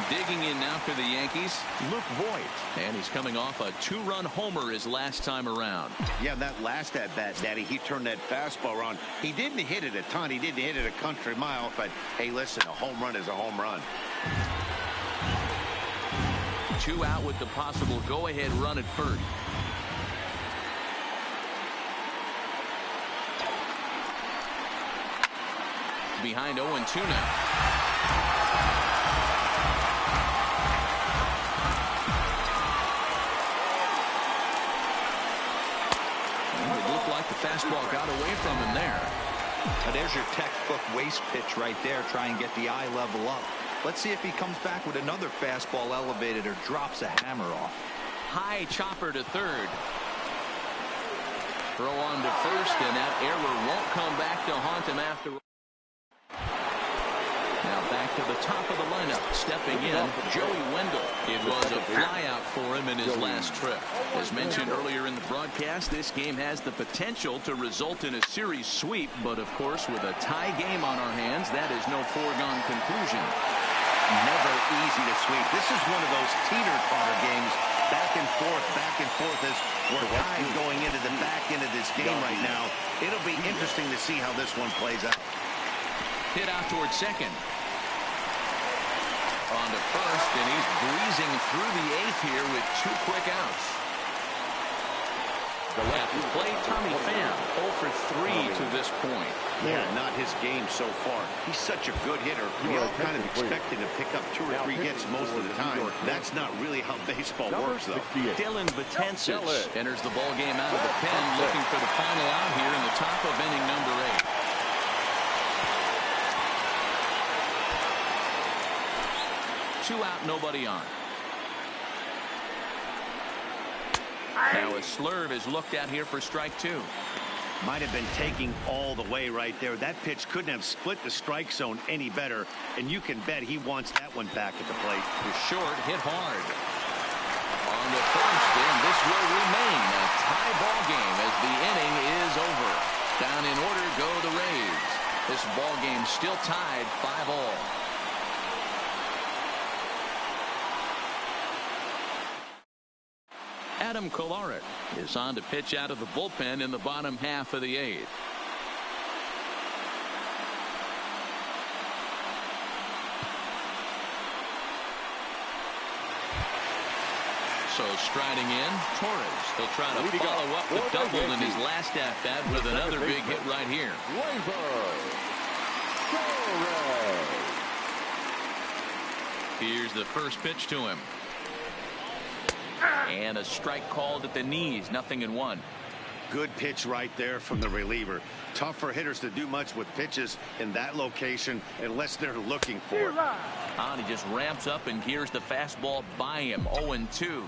Digging in now for the Yankees, Luke Voit. And he's coming off a 2-run homer his last time around. Yeah, that last at-bat, Daddy, he turned that fastball around. He didn't hit it a ton. He didn't hit it a country mile. But, hey, listen, a home run is a home run. 2 out with the possible go-ahead run at first. Behind 0-2 now. The fastball got away from him there. Now there's your textbook waste pitch right there. Try and get the eye level up. Let's see if he comes back with another fastball elevated or drops a hammer off. High chopper to third. Throw on to first, and that error won't come back to haunt him after. Now back to the top of the lineup. Stepping in, Joey Wendell. It was a flyout for him in his last trip. As mentioned earlier in the broadcast, this game has the potential to result in a series sweep, but of course with a tie game on our hands, that is no foregone conclusion. Never easy to sweep. This is one of those teeter-totter games. Back and forth as we're guys going into the back end of this game right now. It'll be interesting to see how this one plays out. Hit out towards second. On to first, and he's breezing through the 8th here with 2 quick outs. At the plate, Tommy Pham, 0 for 3 to this point. Yeah, not his game so far. He's such a good hitter. We all kind of expect him to pick up 2 or 3 hits most of the time. That's not really how baseball works, though. Dylan Betances enters the ball game out of the pen, looking for the final out here in the top of inning number 8. Two out, nobody on. Now a slurve is looked at here for strike 2. Might have been taking all the way right there. That pitch couldn't have split the strike zone any better, and you can bet he wants that one back at the plate. The short hit hard. On the first, and this will remain a tie ball game as the inning is over. Down in order go the Rays. This ball game still tied 5-all. Adam Kolarek is on to pitch out of the bullpen in the bottom half of the 8th. So striding in, Torres. He'll try to follow up the double in his last at-bat with another big hit right here. Here's the first pitch to him. And a strike called at the knees. 0-1. Good pitch right there from the reliever. Tough for hitters to do much with pitches in that location unless they're looking for it. He just ramps up and gears the fastball by him. 0-2.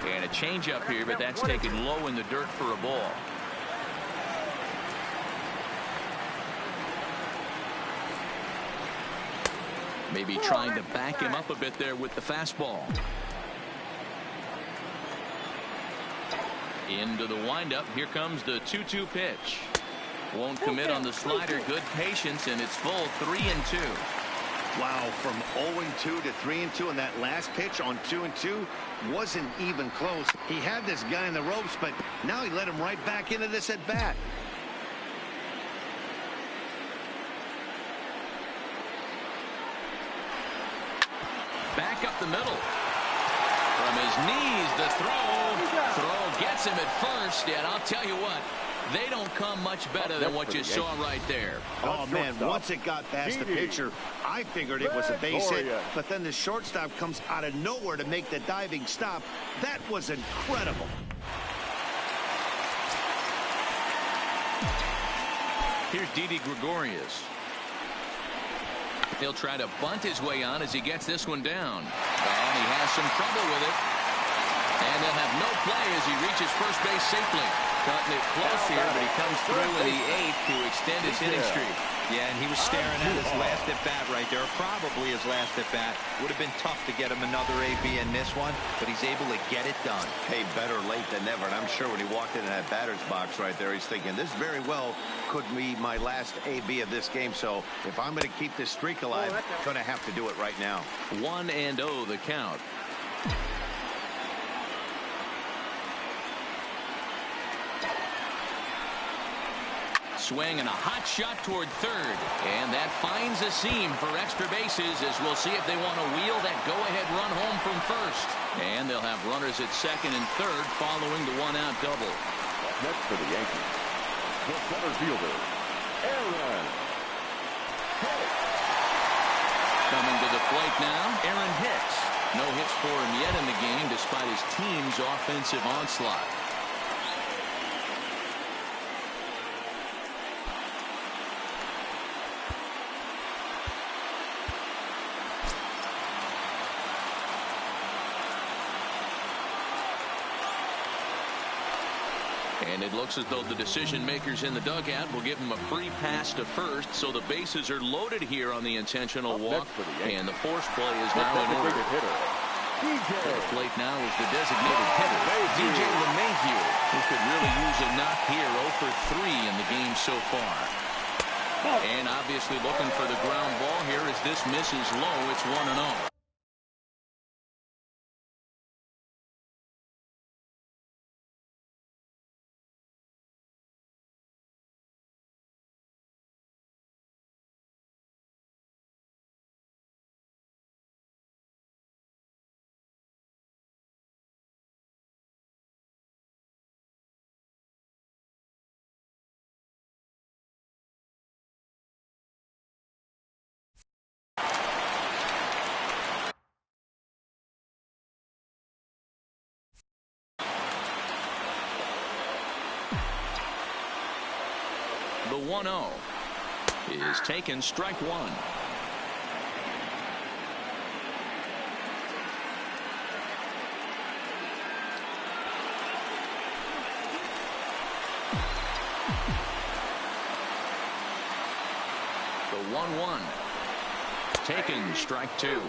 And a changeup here, but that's taken low in the dirt for a ball. Maybe trying to back him up a bit there with the fastball. Into the windup. Here comes the 2-2 pitch. Won't commit on the slider. Good patience, and it's full. 3-2. Wow, from 0-2 to 3-2, and that last pitch on 2-2 wasn't even close. He had this guy in the ropes, but now he let him right back into this at bat. Back up the middle. From his knees, the throw gets him at first, and I'll tell you what, they don't come much better than what you saw right there. Oh, man, once it got past the pitcher, I figured it was a base hit, but then the shortstop comes out of nowhere to make the diving stop. That was incredible. Here's Didi Gregorius. He'll try to bunt his way on as he gets this one down. And he has some trouble with it. And they'll have no play as he reaches first base safely. Cutting it close here, but he comes through in the 8th to extend his hitting streak. Yeah, and he was staring at his last at-bat right there. Probably his last at-bat. Would have been tough to get him another AB in this one, but he's able to get it done. Hey, better late than never. And I'm sure when he walked into that batter's box right there, he's thinking, this very well could be my last AB of this game. So if I'm going to keep this streak alive, I'm going to have to do it right now. 1-0 the count. Swing and a hot shot toward third, and that finds a seam for extra bases as we'll see if they want to wheel that go-ahead run home from first. And they'll have runners at second and third following the one-out double. Next for the Yankees, the center fielder, Aaron Hicks. Coming to the plate now, Aaron Hicks. No hits for him yet in the game despite his team's offensive onslaught. And it looks as though the decision makers in the dugout will give him a free pass to first, so the bases are loaded here on the intentional walk, and the force play is now in order. To the plate now is the designated hitter, DJ LeMahieu, who could really use a knock here. 0 for 3 in the game so far. And obviously looking for the ground ball here as this misses low. It's 1-0. The 1-0 is taken, strike one. The 1-1 taken, strike two.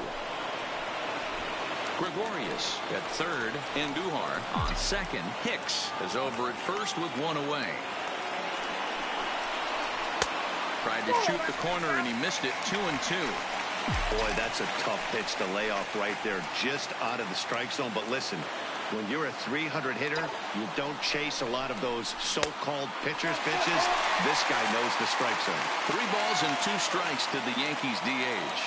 Gregorius at third, and Duhar on second. Hicks is over at first with one away. Tried to shoot the corner and he missed it. 2-2. Boy, that's a tough pitch to lay off right there, just out of the strike zone. But listen, When you're a 300 hitter, you don't chase a lot of those so-called pitchers' pitches. This guy knows the strike zone. 3 balls and 2 strikes to the Yankees DH.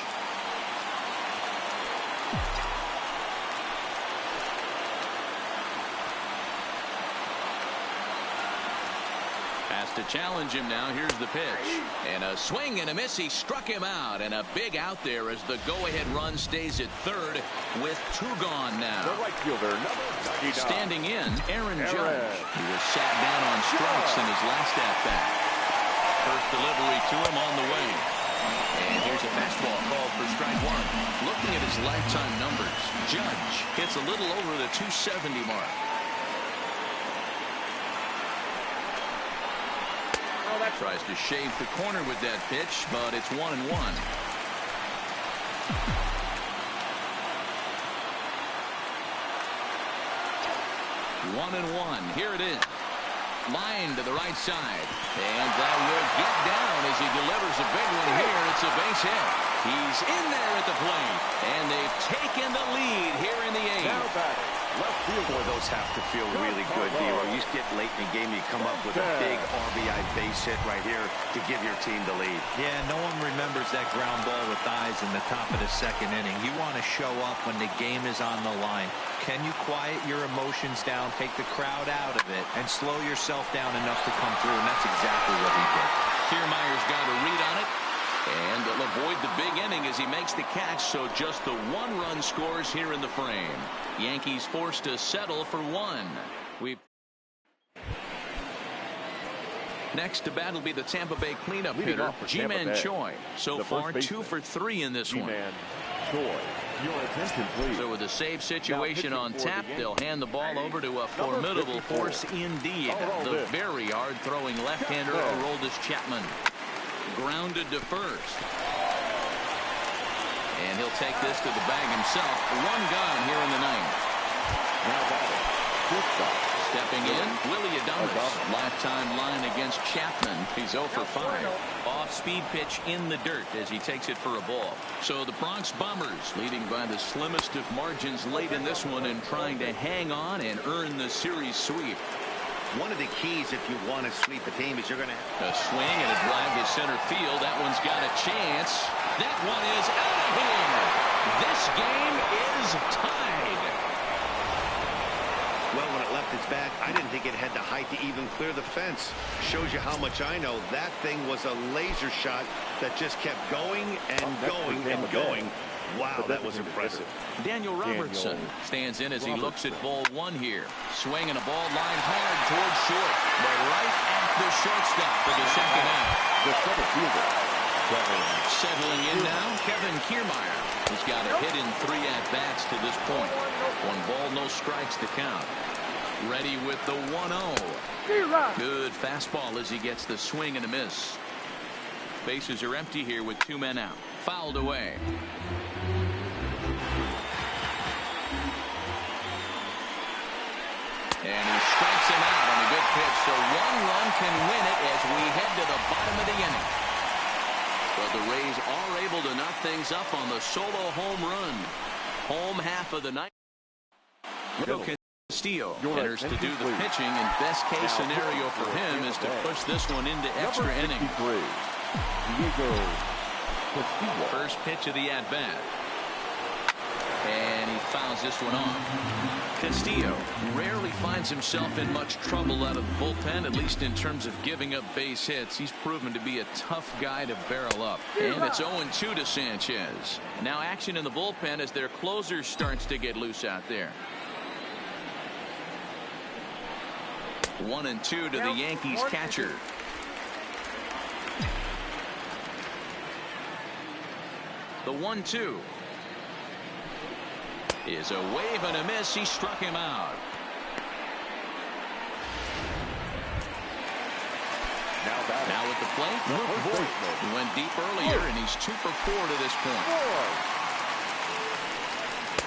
To challenge him now. Here's the pitch. And a swing and a miss. He struck him out. And a big out there as the go-ahead run stays at third with 2 gone now. The right fielder, number 99. Standing in, Aaron Judge. He was sat down on strikes in his last at-bat. First delivery to him on the way. And here's a fastball called for strike 1. Looking at his lifetime numbers, Judge hits a little over the 270 mark. Tries to shave the corner with that pitch, but it's 1-1. 1-1. Here it is. Line to the right side. And that will get down as he delivers a big one here. It's a base hit. He's in there at the plate. And they've taken the lead here in the 8th. Left field. Boy, those have to feel really good, D-Roy. You get late in the game, you come up with a big RBI base hit right here to give your team the lead. Yeah, no one remembers that ground ball with eyes in the top of the 2nd inning. You want to show up when the game is on the line. Can you quiet your emotions down, take the crowd out of it, and slow yourself down enough to come through? And that's exactly what he did. Kiermaier's got a read on it. And they'll avoid the big inning as he makes the catch, so just the 1 run scores here in the frame. Yankees forced to settle for 1. Next to bat will be the Tampa Bay cleanup hitter, Ji-Man Choi. So far, 2 for 3 in this one. Choi. Your attention, please. So with a save situation on tap, they'll hand the ball over to a formidable force indeed. The very hard-throwing left-hander, Aroldis Chapman. Grounded to first. And he'll take this to the bag himself. 1 gone here in the 9th. Now batting. Stepping in, Willie Adames. Lifetime line against Chapman. He's 0 for 5. Off-speed pitch in the dirt as he takes it for a ball. So the Bronx Bombers leading by the slimmest of margins late in this one and trying to hang on and earn the series sweep. One of the keys if you want to sweep a team is you're going to a swing and a drive to center field. That one's got a chance. That one is out of here. This game is tied. Well, when it left its bat, I didn't think it had the height to even clear the fence. Shows you how much I know. That thing was a laser shot that just kept going and going and going. Wow, that was impressive. Daniel Robertson stands in as he looks at ball 1 here. Swinging a ball line hard towards short, but right at the shortstop for the 2nd out. The center fielder. Settling in now, Kevin Kiermaier. He's got a hit in 3 at-bats to this point. 1 ball, no strikes to count. Ready with the 1-0. Good fastball as he gets the swing and a miss. Bases are empty here with 2 men out. Fouled away. And he strikes him out on a good pitch. So 1 run can win it as we head to the bottom of the inning. But the Rays are able to knock things up on the solo home run. Home half of the night. Castillo enters to do the pitching, and best case scenario for him is to push this one into extra innings. First pitch of the at-bat. And he fouls this one off. Castillo rarely finds himself in much trouble out of the bullpen, at least in terms of giving up base hits. He's proven to be a tough guy to barrel up. And it's 0-2 to Sanchez. Now action in the bullpen as their closer starts to get loose out there. 1-2 to the Yankees catcher. The 1-2 is a wave and a miss. He struck him out. Now at the plate, he went deep earlier, and he's 2 for 4 to this point.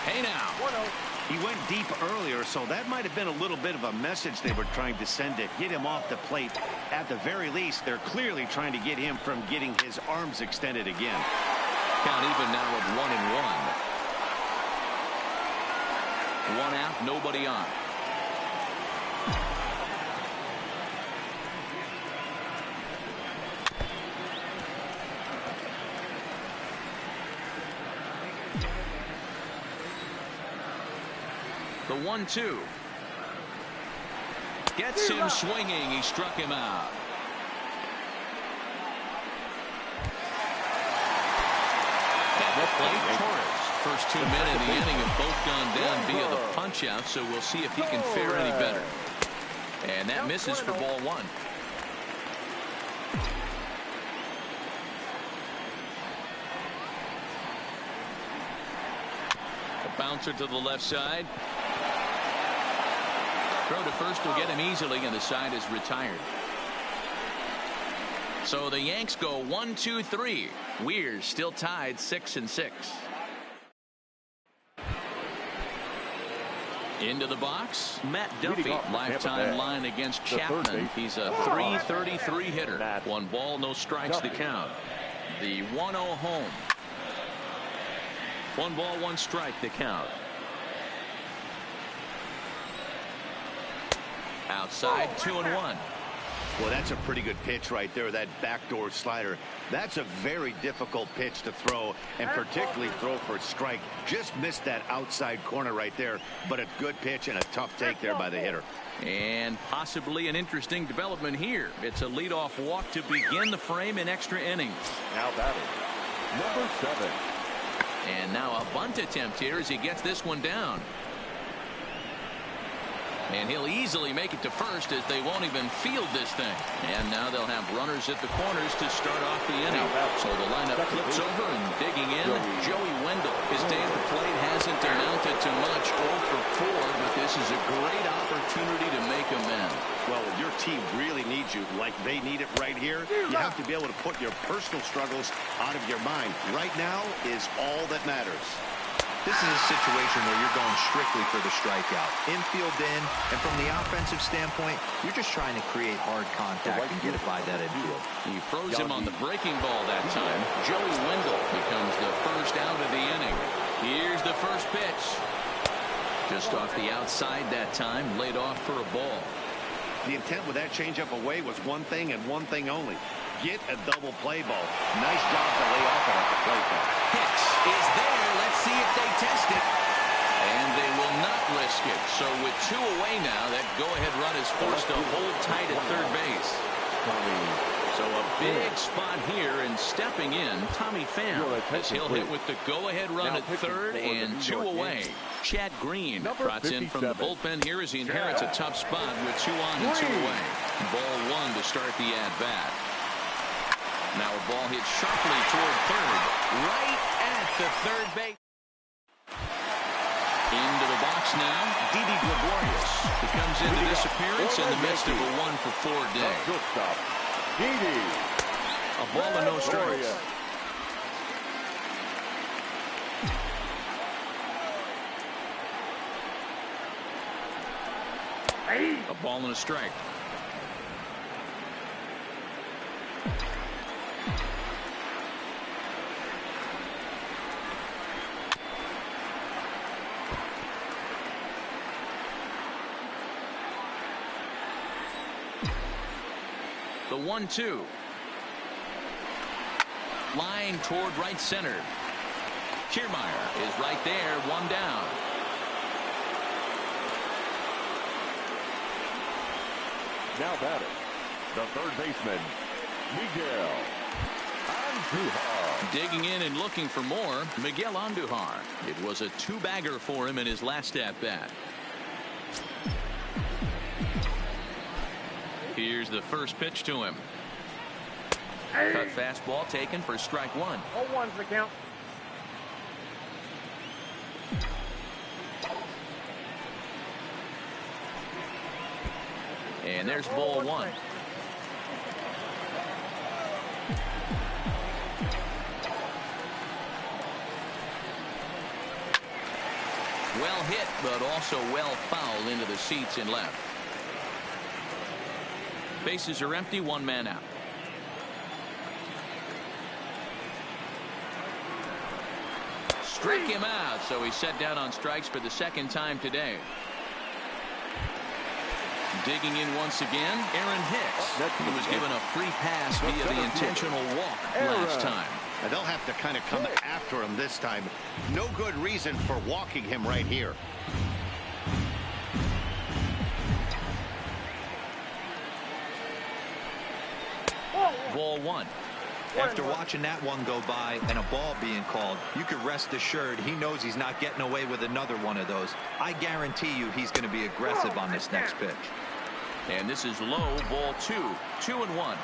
Hey now. He went deep earlier, so that might have been a little bit of a message they were trying to send to get him off the plate. At the very least, they're clearly trying to get him from getting his arms extended again. Count even now at 1-1. One out, nobody on. The 1-2. Gets him swinging. He struck him out. At the plate, Torres. First 2 men in the inning have both gone down via the punch out, so we'll see if he can fare any better. And that misses for ball 1. A bouncer to the left side. Throw to first will get him easily, and the side is retired. So the Yanks go 1-2-3. We're still tied 6-6. Into the box, Matt Duffy. Lifetime line against Chapman. He's a .333 hitter. 1 ball, no strikes the count. The 1-0 home. 1 ball, 1 strike the count. Outside, 2-1. Well, that's a pretty good pitch right there, that backdoor slider. That's a very difficult pitch to throw, and particularly throw for a strike. Just missed that outside corner right there, but a good pitch and a tough take there by the hitter. And possibly an interesting development here. It's a leadoff walk to begin the frame in extra innings. Now batting, number 7. And now a bunt attempt here as he gets this one down. And he'll easily make it to first as they won't even field this thing. And now they'll have runners at the corners to start off the inning. So the lineup flips over and digging in. Joey Wendell. His day at the plate hasn't amounted to much. 0 for 4, but this is a great opportunity to make amends. Well, if your team really needs you like they need it right here, you have to be able to put your personal struggles out of your mind. Right now is all that matters. This is a situation where you're going strictly for the strikeout. Infield in, and from the offensive standpoint, you're just trying to create hard contact and get it by that infield. He throws him on the breaking ball that time. Joey Wendell becomes the first out of the inning. Here's the first pitch. Just off the outside that time, laid off for a ball. The intent with that changeup away was one thing and one thing only. Get a double play ball. Nice job to lay off it at the plate there. Pitch is there. Let's see if they test it. And they will not risk it. So with 2 away now, that go-ahead run is forced to hold tight at third base. So a big spot here, and stepping in, Tommy Pham, as he'll hit with the go-ahead run at third and 2 away. Chad Green trots in from the bullpen here as he inherits a tough spot with 2 on and 2 away. Ball 1 to start the at-bat. Now a ball hit sharply toward third, right at the third base. Into the box now, Didi Gregorius. He comes into this appearance in the midst of a 1 for 4 day. A ball and no strikes. A ball and a strike. The 1-2. Line toward right center. Kiermaier is right there, 1 down. Now batting, the third baseman, Miguel Andujar. Digging in and looking for more, Miguel Andujar. It was a 2-bagger for him in his last at-bat. Here's the first pitch to him. Cut fastball taken for strike 1. 0-1's the count. And there's ball 1. Well hit, but also well fouled into the seats in left. Bases are empty, 1 man out. Struck him out, so he's set down on strikes for the second time today. Digging in once again, Aaron Hicks. He was given a free pass via the intentional walk last time. Now they'll have to kind of come after him this time. No good reason for walking him right here. Ball one. After watching that one go by and a ball being called, you can rest assured he knows he's not getting away with another one of those. I guarantee you he's going to be aggressive on this next pitch. And this is low, ball two. 2-1.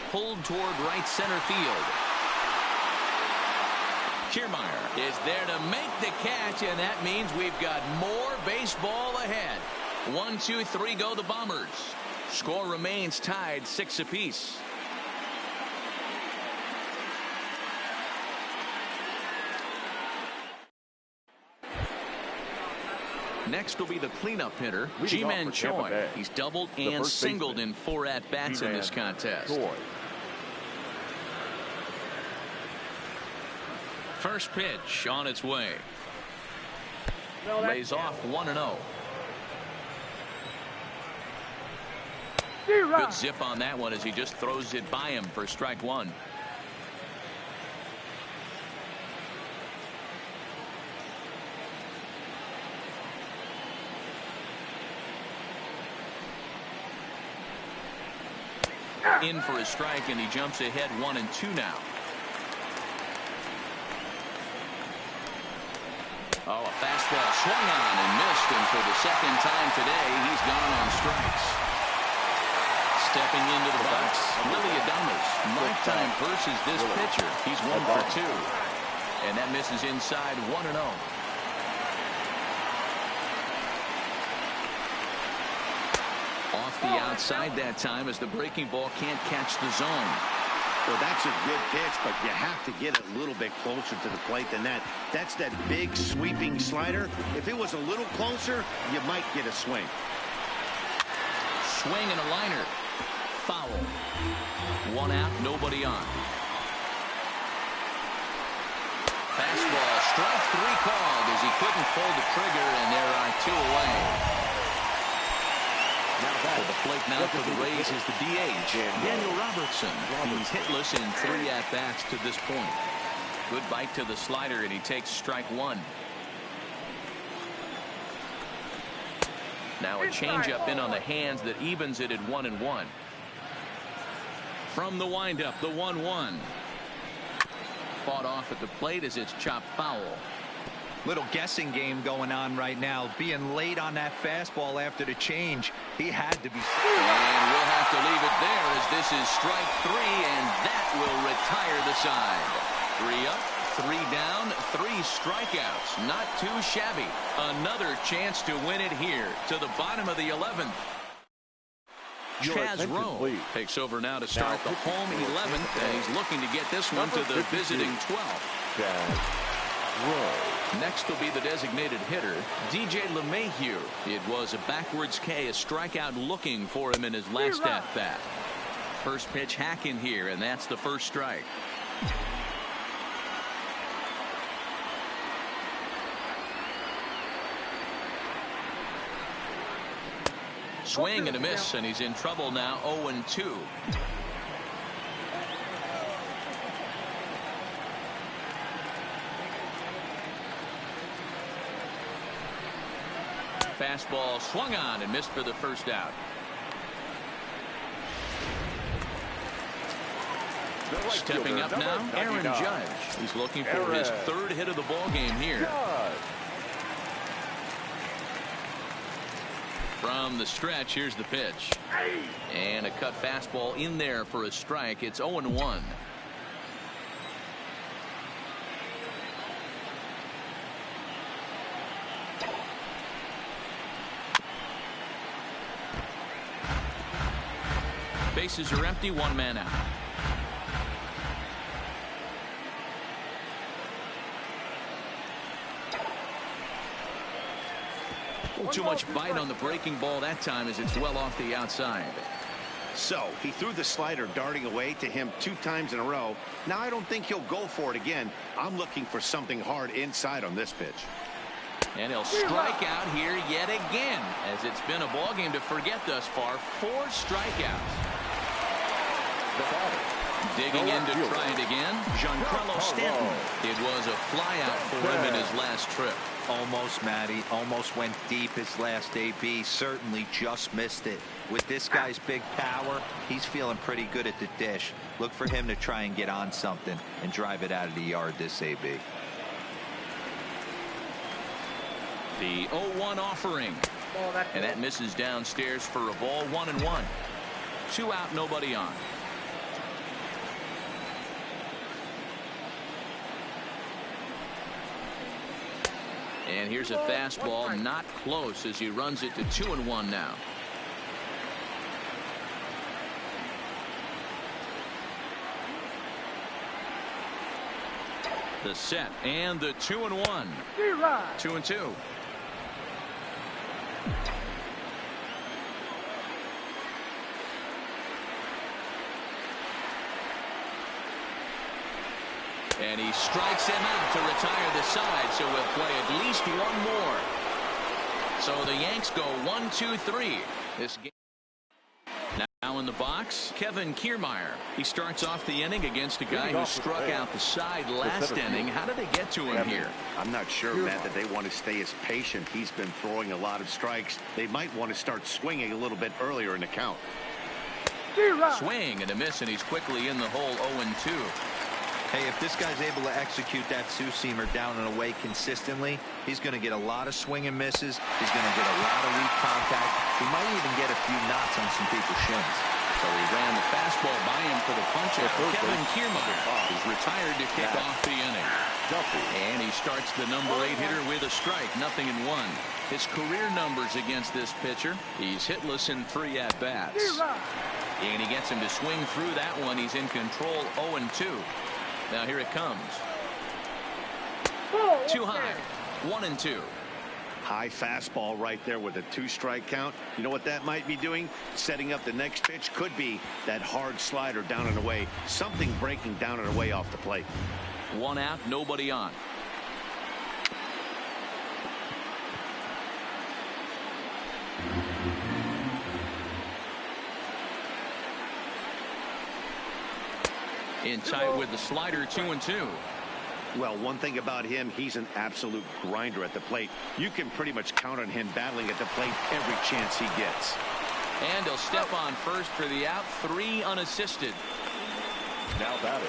Pulled toward right center field. Kiermaier is there to make the catch, and that means we've got more baseball ahead. 1, 2, 3 go the Bombers. Score remains tied 6 apiece. Next will be the cleanup hitter, Ji-Man Choi. He's doubled and singled in 4 at-bats in this contest. First pitch on its way. Lays off 1-0. Good zip on that one as he just throws it by him for strike one. In for a strike, and he jumps ahead 1-2 now. Oh, a fastball swung on and missed, and for the second time today, he's gone on strikes. Stepping into the box, Willie Adames. Lifetime versus this pitcher. He's 1 for 2. And that misses inside 1-0. Off the outside that time as the breaking ball can't catch the zone. Well, that's a good pitch, but you have to get it a little bit closer to the plate than that. That's that big sweeping slider. If it was a little closer, you might get a swing. Swing and a liner. Foul. 1 out, nobody on. Fastball, strike 3 called as he couldn't pull the trigger, and there are 2 away. For the plate now for the Rays is the DH, Daniel Robertson. He's hitless in 3 at-bats to this point. Good bite to the slider, and he takes strike 1. Now a changeup in on the hands that evens it at 1-1. From the windup, the 1-1. Fought off at the plate as it's chopped foul. Little guessing game going on right now. Being late on that fastball after the change, he had to be. And we'll have to leave it there as this is strike 3, and that will retire the side. 3 up, 3 down, 3 strikeouts. Not too shabby. Another chance to win it here to the bottom of the 11th. Chaz Rowe takes over now to start the home 11th, and he's looking to get this one to the visiting 12th. Next will be the designated hitter, DJ LeMahieu. It was a backwards K, a strikeout looking for him in his last at-bat. First pitch hack in here, and that's the first strike. Swing and a miss, and he's in trouble now, 0-2. Fastball swung on and missed for the first out. Stepping up now, Aaron Judge. He's looking for his 3rd hit of the ball game here. From the stretch, here's the pitch. And a cut fastball in there for a strike. It's 0-1. Bases are empty, 1 man out. Too much bite on the breaking ball that time as it's well off the outside. So he threw the slider darting away to him 2 times in a row. Now I don't think he'll go for it again. I'm looking for something hard inside on this pitch. And he'll strike out here yet again, as it's been a ball game to forget thus far. 4 strikeouts. Digging in to try it again, Giancarlo Stanton. It was a flyout for him in his last trip. Almost, Matty. Almost went deep his last AB. Certainly just missed it. With this guy's big power, he's feeling pretty good at the dish. Look for him to try and get on something and drive it out of the yard this AB. The 0-1 offering. And that misses downstairs for a ball. 1-1. 2 out, nobody on. And here's a fastball, not close, as he runs it to 2-1 now. The set and the 2-1. 2-2. And he strikes him out to retire the side, so we'll play at least 1 more. So the Yanks go 1-2-3. This game. Now in the box, Kevin Kiermaier. He starts off the inning against a guy who struck out the side last inning. How did they get to him here? I'm not sure, Matt, that they want to stay as patient. He's been throwing a lot of strikes. They might want to start swinging a little bit earlier in the count. Swing and a miss, and he's quickly in the hole. 0-2. Hey, if this guy's able to execute that two-seamer down and away consistently, he's going to get a lot of swing and misses. He's going to get a lot of weak contact. He might even get a few knots on some people's shins. So he ran the fastball by him for the punch-out. Kevin Kiermaier is retired to kick off the inning. And he starts the number 8 hitter with a strike. 0-1. His career numbers against this pitcher, he's hitless in 3 at-bats. And he gets him to swing through that one. He's in control. 0-2. Now here it comes. Too high. 1-2. High fastball right there with a 2-strike count. You know what that might be doing? Setting up the next pitch. Could be that hard slider down and away. Something breaking down and away off the plate. 1 out, nobody on. In tight with the slider. 2-2. Well, one thing about him, he's an absolute grinder at the plate. You can pretty much count on him battling at the plate every chance he gets. And he'll step on first for the out. 3 unassisted. Now batting.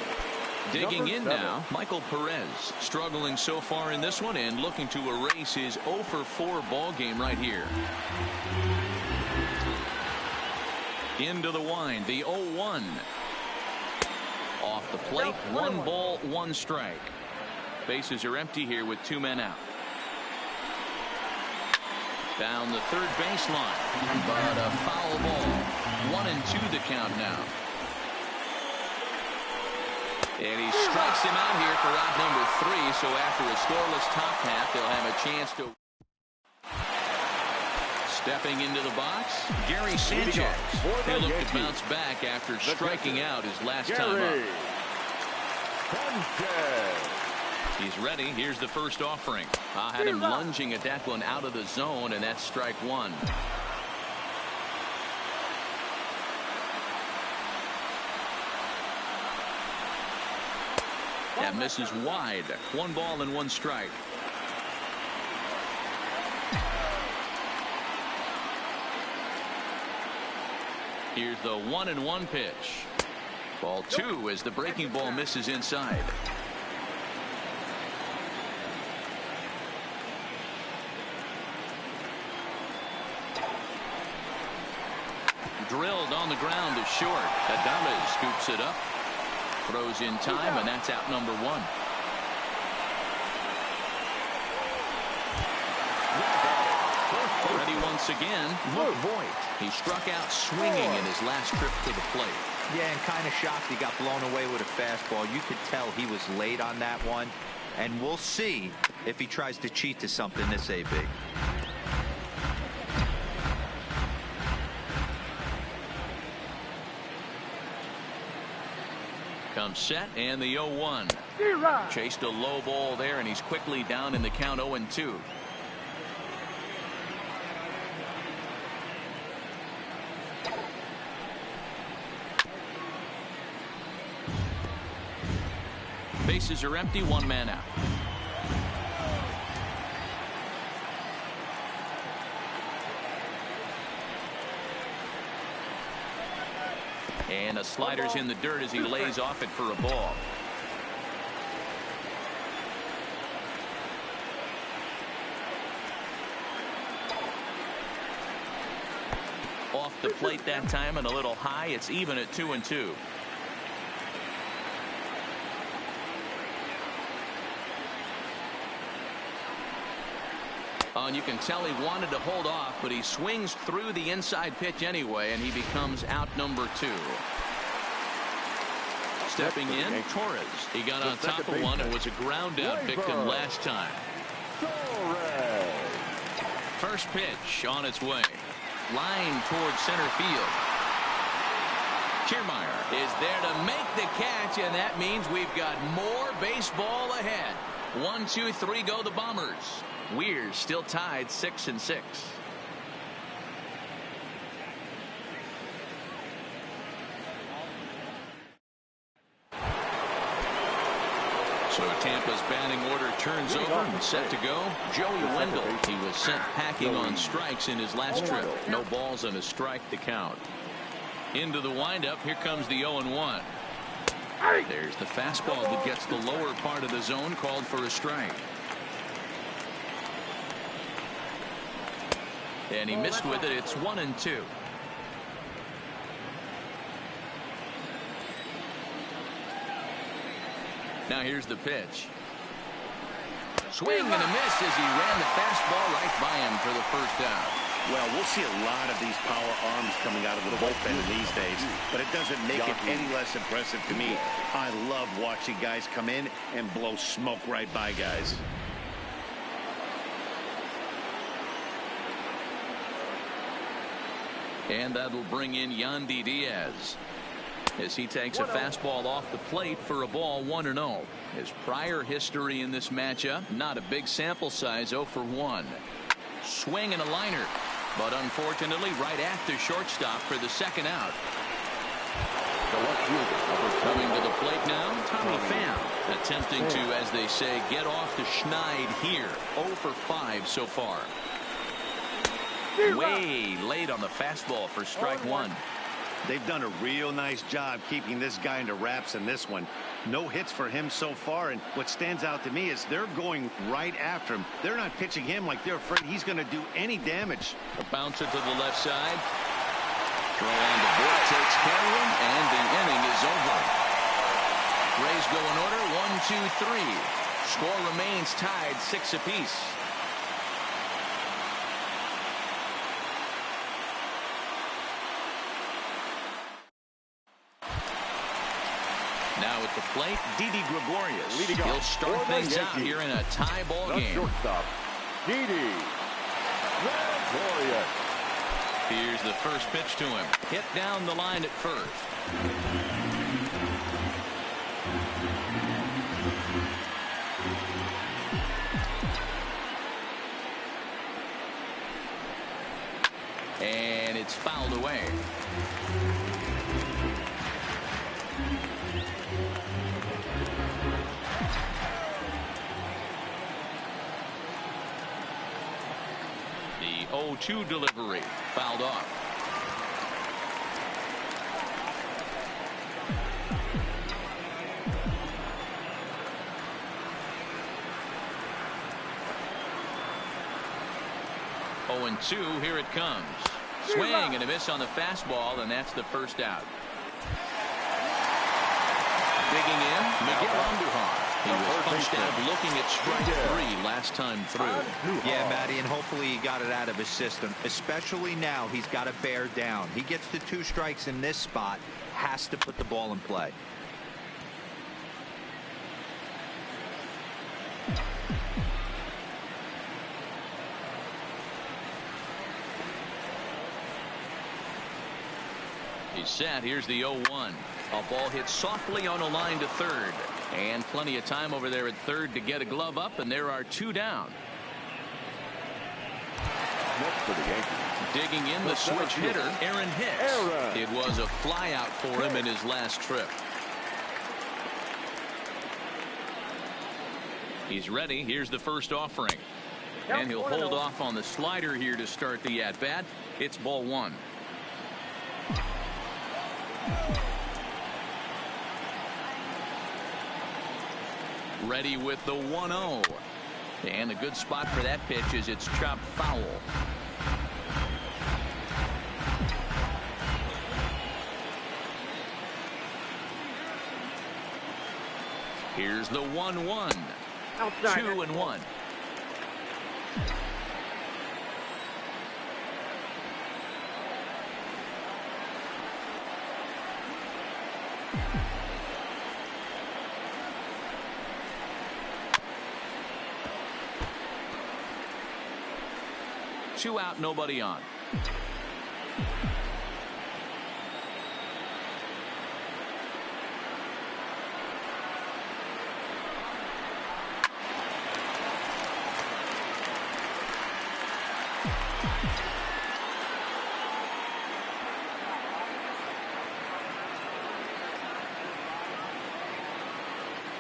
Digging in now, Michael Perez, struggling so far in this one and looking to erase his 0-for-4 ball game right here. Into the wind, the 0-1. Off the plate, 1 ball, 1 strike. Bases are empty here with 2 men out. Down the third baseline, but a foul ball. 1-2 the count now. And he strikes him out here for out number 3. So after a scoreless top half, they'll have a chance to. Stepping into the box, Gary Sanchez. He'll look to bounce back after striking out his last time up. He's ready. Here's the first offering. I had him lunging at that one out of the zone, and that's strike 1. That misses wide. 1 ball and 1 strike. Here's the 1-1 pitch. Ball 2 as the breaking ball misses inside. Drilled on the ground to short. Adames scoops it up. Throws in time, and that's out number 1. Ready once again. Luke Voigt. He struck out swinging in his last trip to the plate. Yeah, and kind of shocked he got blown away with a fastball. You could tell he was late on that one. And we'll see if he tries to cheat to something this AB. Comes set and the 0-1. Chased a low ball there, and he's quickly down in the count 0-2. Bases are empty, one man out. And a slider's in the dirt as he lays off it for a ball. Off the plate that time and a little high. It's even at 2-2. And you can tell he wanted to hold off, but he swings through the inside pitch anyway, and he becomes out number 2. Stepping in, Torres. He got on top of one and was a ground out victim last time. First pitch on its way. Line towards center field. Kiermaier is there to make the catch, and that means we've got more baseball ahead. 1, 2, 3 go the Bombers. We're still tied 6-6. So Tampa's batting order turns over and set to go. Joey Wendell. He was sent packing on strikes in his last trip. No balls and a strike to count. Into the windup. Here comes the 0-1. There's the fastball that gets the lower part of the zone, called for a strike. And he missed with it. It's 1-2. Now here's the pitch. Swing and a miss as he ran the fastball right by him for the first out. Well, we'll see a lot of these power arms coming out of the bullpen in these days, but it doesn't make it any less impressive to me. I love watching guys come in and blow smoke right by guys. And that'll bring in Yandy Diaz as he takes a fastball off the plate for a ball, 1-0. His prior history in this matchup, not a big sample size, 0 for 1. Swing and a liner, but unfortunately right at the shortstop for the second out. Coming to the plate now, Tommy Pham, attempting to, as they say, get off the schneid here. 0 for 5 so far. Way late on the fastball for strike 1. They've done a real nice job keeping this guy into wraps in this one. No hits for him so far, and what stands out to me is they're going right after him. They're not pitching him like they're afraid he's going to do any damage. A bouncer to the left side. Throw on the board takes care of him, and the inning is over. Rays go in order, 1, 2, 3. Score remains tied 6 apiece. Now at the plate, Didi Gregorius. He'll start things out here in a tie ball game. Shortstop, Didi Gregorius. Here's the first pitch to him. Hit down the line at first. And it's fouled away. The 0-2 delivery fouled off. Oh, and 2, here it comes. Swing and a miss on the fastball, and that's the first out. Digging in, Miguel Andujar. He was punched out looking at strike 3 last time through. Yeah, Matty, and hopefully he got it out of his system. Especially now, he's got to bear down. He gets the 2 strikes in this spot, has to put the ball in play. He's set. Here's the 0-1. A ball hit softly on a line to third. And plenty of time over there at third to get a glove up, and there are 2 down. Next for the Yankees. Digging in the switch hitter, Aaron Hicks. It was a fly out for him in his last trip. He's ready. Here's the first offering. And he'll hold off on the slider here to start the at-bat. It's ball 1. Ready with the 1-0. And a good spot for that pitch is it's chopped foul. Here's the 1-1. 2-1. Two out, nobody on.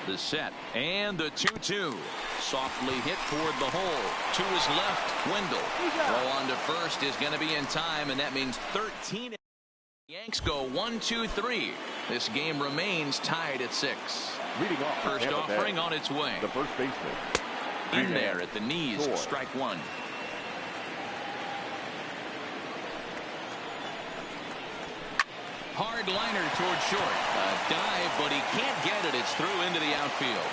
The set and the 2-2. Softly hit toward the hole. To his left, Wendell. Throw on to first is going to be in time, and that means 13. Yanks go 1-2-3. This game remains tied at 6. Leading off, first offering on its way. The first baseman. In there at the knees, strike 1. Hard liner toward short. A dive, but he can't get it. It's through into the outfield.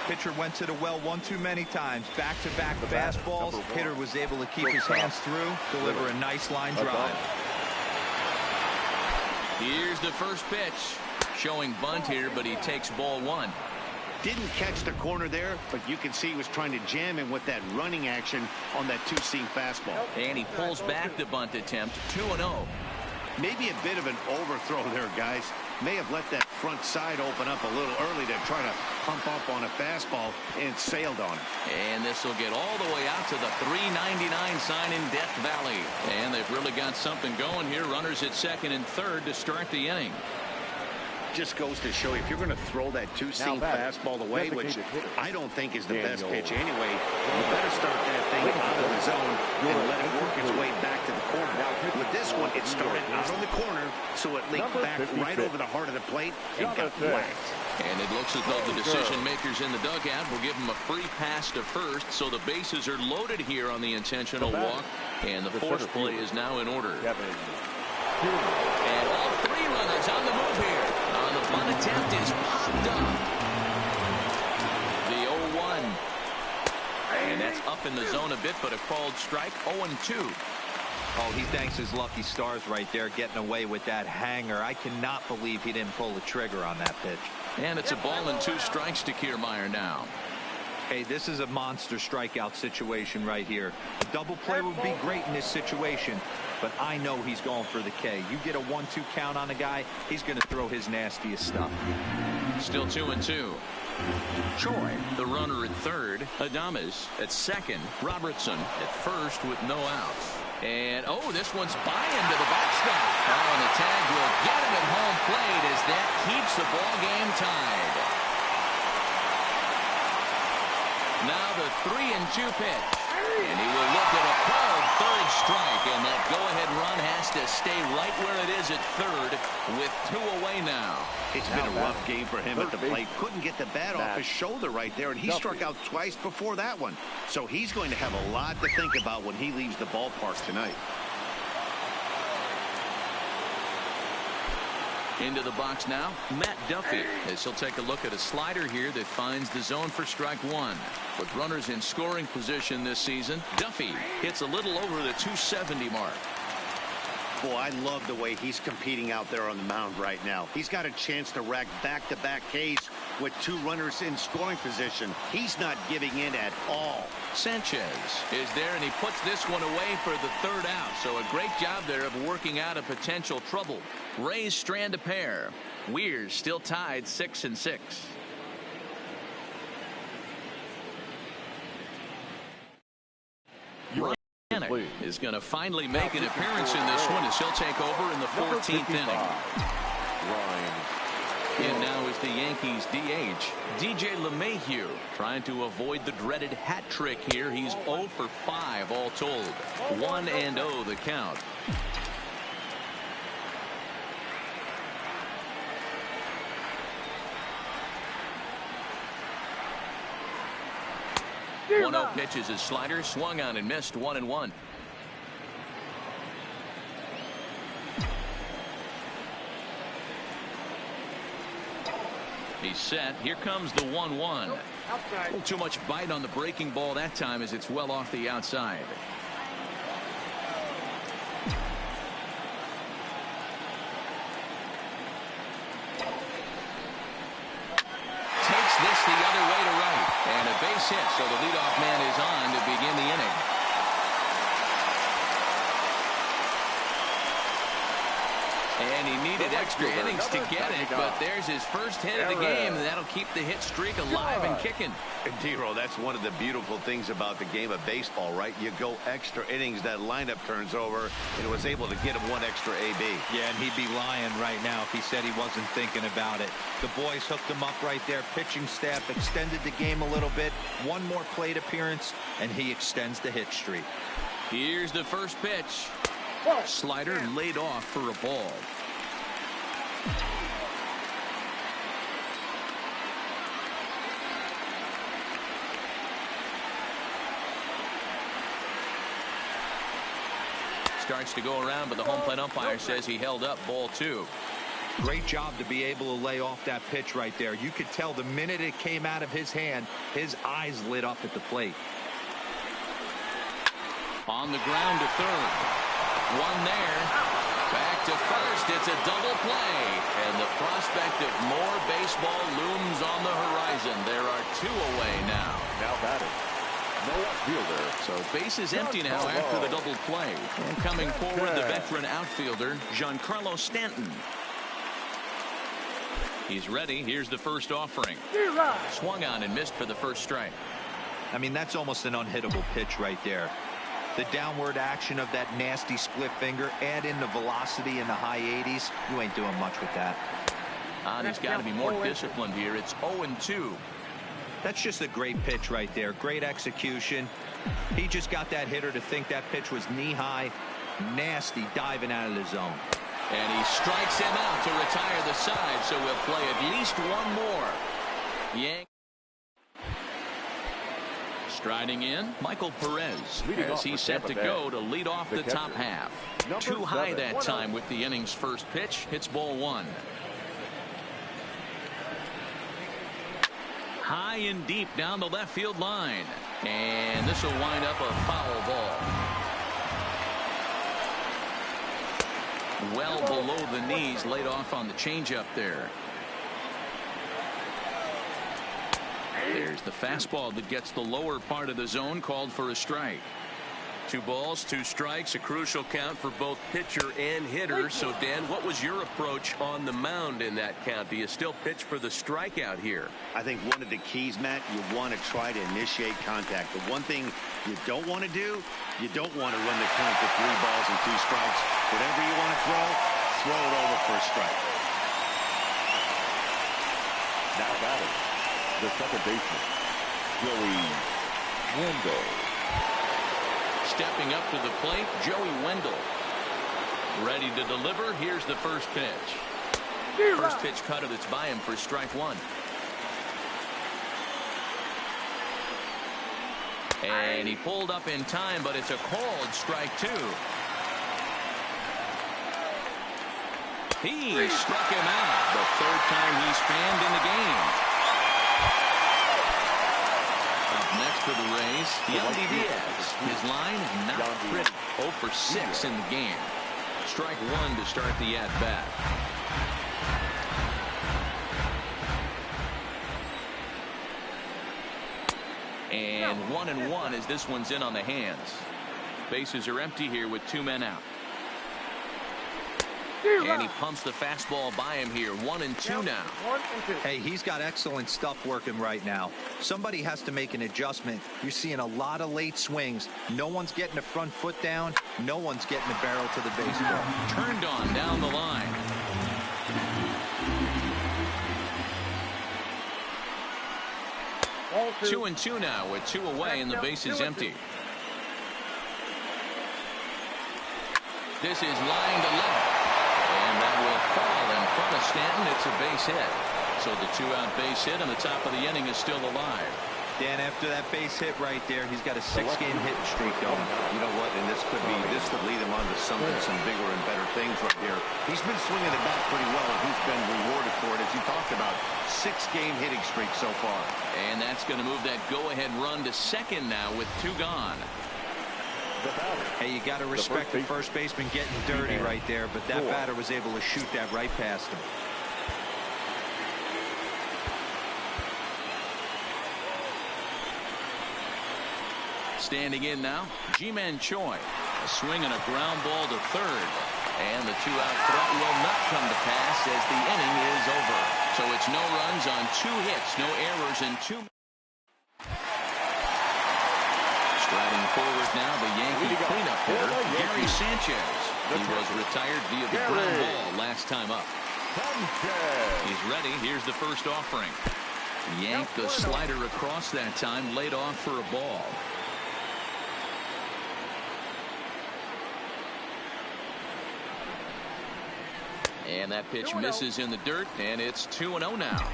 Pitcher went to the well one too many times. Back-to-back fastballs. Hitter was able to keep his hands through, deliver a nice line drive. Here's the first pitch. Showing bunt here, but he takes ball 1. Didn't catch the corner there, but you can see he was trying to jam him with that running action on that two-seam fastball. And he pulls back the bunt attempt. 2-0. Maybe a bit of an overthrow there, guys. May have let that front side open up a little early to try to pump up on a fastball and sailed on it. And this will get all the way out to the 399 sign in Death Valley. And they've really got something going here. Runners at second and third to start the inning. Just goes to show you, if you're going to throw that two-seam fastball away, which I don't think is the best pitch anyway, you better start that thing out of the zone and let it work its way back to the corner. With this one, it started out on the corner, so it leaked back right over the heart of the plate and got whacked. And it looks as though the decision makers in the dugout will give him a free pass to first, so the bases are loaded here on the intentional walk, and the force play is now in order. And all 3 runners on the move here. The bunt attempt is popped up. The 0-1. And that's up in the zone a bit, but a called strike. 0-2. Oh, he thanks his lucky stars right there, getting away with that hanger. I cannot believe he didn't pull the trigger on that pitch. And it's a ball and 2 strikes to Kiermaier now. Hey, this is a monster strikeout situation right here. A double play would be great in this situation, but I know he's going for the K. You get a 1-2 count on a guy, he's going to throw his nastiest stuff. Still 2-2. Choi, the runner at third. Adames at second. Robertson at first with no outs. And, oh, this one's by into the backstop. Oh, and the tag will get him at home plate as that keeps the ball game tied. Now the 3-2 pitch. And he will look at a called third strike, and that go-ahead run has to stay right where it is at third with 2 away now. It's been a rough game for him at the plate. Couldn't get the bat off his shoulder right there, and he struck out twice before that one. So he's going to have a lot to think about when he leaves the ballpark tonight. Into the box now, Matt Duffy, as he'll take a look at a slider here that finds the zone for strike 1. With runners in scoring position this season, Duffy hits a little over the 270 mark. Boy, I love the way he's competing out there on the mound right now. He's got a chance to rack back-to-back Ks with 2 runners in scoring position. He's not giving in at all. Sanchez is there, and he puts this one away for the 3rd out. So a great job there of working out a potential trouble. Rays strand a pair. Weir's still tied 6-6. Is going to finally make an appearance in this one as he'll take over in the 14th inning. And now is the Yankees DH, DJ LeMahieu, trying to avoid the dreaded hat trick here. He's 0 for 5 all told. 1-0 the count. One-0 pitch is his slider, swung on and missed. 1-1. He's set. Here comes the 1-1. A little too much bite on the breaking ball that time as it's well off the outside. Takes this the other way to right. And a base hit, so the leadoff man is on to begin the inning. And he needed extra innings to get it, but there's his first hit of the game, and that'll keep the hit streak alive and kicking. And D-Roll, that's one of the beautiful things about the game of baseball, right? You go extra innings, that lineup turns over, and was able to get him 1 extra AB. Yeah, and he'd be lying right now if he said he wasn't thinking about it. The boys hooked him up right there. Pitching staff extended the game a little bit. 1 more plate appearance, and he extends the hit streak. Here's the first pitch. Slider laid off for a ball. Starts to go around, but the home plate umpire says he held up. Ball 2. Great job to be able to lay off that pitch right there. You could tell the minute it came out of his hand, his eyes lit up at the plate. On the ground to third. 1 there. Back to first. It's a double play. And the prospect of more baseball looms on the horizon. There are 2 away now. Now batting. No outfielder. So base is empty now after the double play. And coming forward, the veteran outfielder, Giancarlo Stanton. He's ready. Here's the first offering. Swung on and missed for the first strike. I mean, that's almost an unhittable pitch right there. The downward action of that nasty split finger, add in the velocity in the high 80s, you ain't doing much with that. And he's got to be more disciplined here. It's 0-2. That's just a great pitch right there. Great execution. He just got that hitter to think that pitch was knee-high. Nasty diving out of the zone. And he strikes him out to retire the side, so we'll play at least 1 more. Yank. Striding in, Michael Perez, as he's set to go to lead off the top half. Too high that time with the inning's first pitch. Hits ball 1. High and deep down the left field line. And this will wind up a foul ball. Well below the knees, laid off on the changeup there. There's the fastball that gets the lower part of the zone, called for a strike. 2 balls, 2 strikes, a crucial count for both pitcher and hitter. So, Dan, what was your approach on the mound in that count? Do you still pitch for the strikeout here? I think one of the keys, Matt, you want to try to initiate contact. The one thing you don't want to do, you don't want to run the count to 3 balls and 2 strikes. Whatever you want to throw it over for a strike. Now batting, the second baseman, Joey Wendell. Stepping up to the plate, Joey Wendell. Ready to deliver. Here's the first pitch. First pitch cutter that's by him for strike 1. And he pulled up in time, but it's a called strike 2. He struck him out. The 3rd time he's fanned in the game. Up next for the Rays, Yandy Diaz. His line, not pretty. 0 for 6 in the game. Strike 1 to start the at-bat. And 1-1 as this one's in on the hands. Bases are empty here with 2 men out. And he pumps the fastball by him here. 1-2 now. Hey, he's got excellent stuff working right now. Somebody has to make an adjustment. You're seeing a lot of late swings. No one's getting the front foot down. No one's getting the barrel to the baseball. Turned on down the line. Ball 2-2 now with 2 away and the base is empty. This is line to left. And that will fall in front of Stanton. It's a base hit. So the 2-out base hit and the top of the inning is still alive. Dan, after that base hit right there, he's got a 6-game hitting streak going. You know what? And this could lead him on to something, some bigger and better things right there. He's been swinging the bat pretty well, and he's been rewarded for it, as you talked about. 6-game hitting streak so far. And that's going to move that go-ahead run to second now with 2 gone. Hey, you got to respect the first baseman getting dirty right there, but that batter was able to shoot that right past him. Standing in now, Ji-Man Choi. A swing and a ground ball to third. And the 2-out threat will not come to pass as the inning is over. So it's no runs on 2 hits, no errors, and 2. Striding forward now, the Yankee cleanup hitter, Gary Sanchez. He was retired via the ground ball last time up. He's ready. Here's the first offering. Yanked the slider across that time, laid off for a ball. And that pitch misses in the dirt, and it's 2-0 now.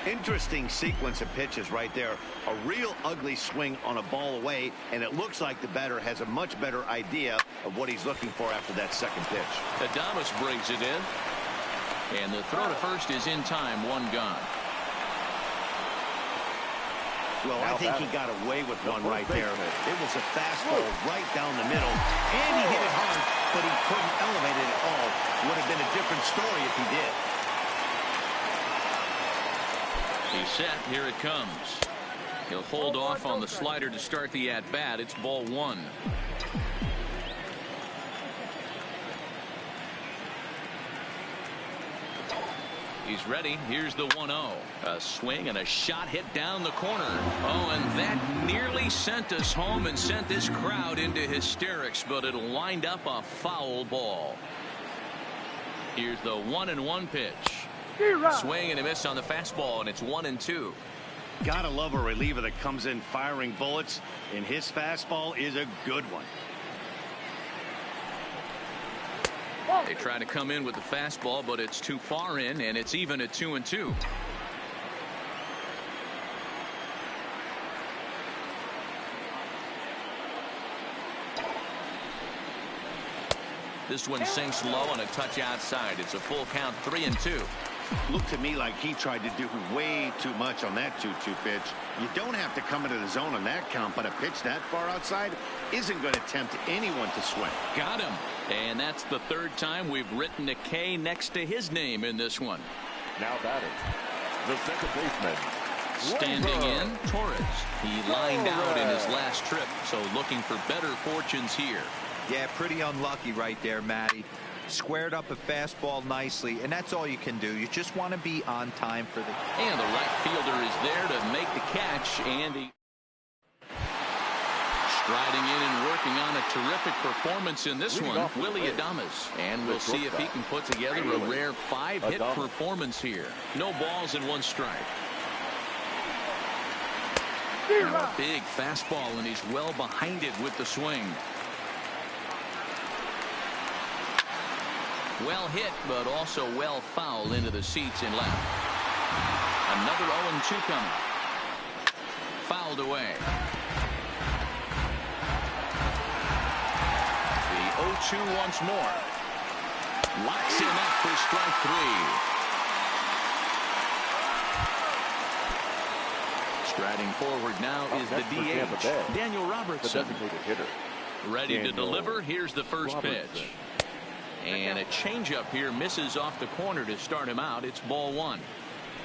Interesting sequence of pitches right there. A real ugly swing on a ball away, and it looks like the batter has a much better idea of what he's looking for after that second pitch. Adames brings it in. And the throw to first is in time, 1 gone. Well, I think he got away with one right there. It was a fastball right down the middle, and he hit it hard, but he couldn't elevate it at all. Would have been a different story if he did. He's set. Here it comes. He'll hold off on the slider to start the at-bat. It's ball 1. He's ready. Here's the 1-0. A swing and a shot hit down the corner. Oh, and that nearly sent us home and sent this crowd into hysterics, but it'll wind up a foul ball. Here's the 1-1 pitch. Swing and a miss on the fastball, and it's 1-2. Gotta love a reliever that comes in firing bullets, and his fastball is a good one. They try to come in with the fastball, but it's too far in, and it's even at 2-2. This one sinks low on a touch outside. It's a full count, 3-2. Looked to me like he tried to do way too much on that 2-2 pitch. You don't have to come into the zone on that count, but a pitch that far outside isn't going to tempt anyone to swing. Got him. And that's the 3rd time we've written a K next to his name in this one. Now batting, the second baseman. Standing in, Torres. He lined out in his last trip, so looking for better fortunes here. Yeah, pretty unlucky right there, Matty. Squared up a fastball nicely, and that's all you can do. You just want to be on time for the... And the right fielder is there to make the catch, and he... Striding in and working on a terrific performance in this one, Willie Adames. And we'll see if he can put together a rare 5-hit performance here. No balls and 1 strike. Now a big fastball, and he's well behind it with the swing. Well hit, but also well fouled into the seats and left. Another 0-2 coming. Fouled away. The 0-2 once more. Locks him up for strike 3. Striding forward now is the DH, Daniel Robertson. Ready to deliver. Here's the first pitch. And a changeup here misses off the corner to start him out. It's ball 1.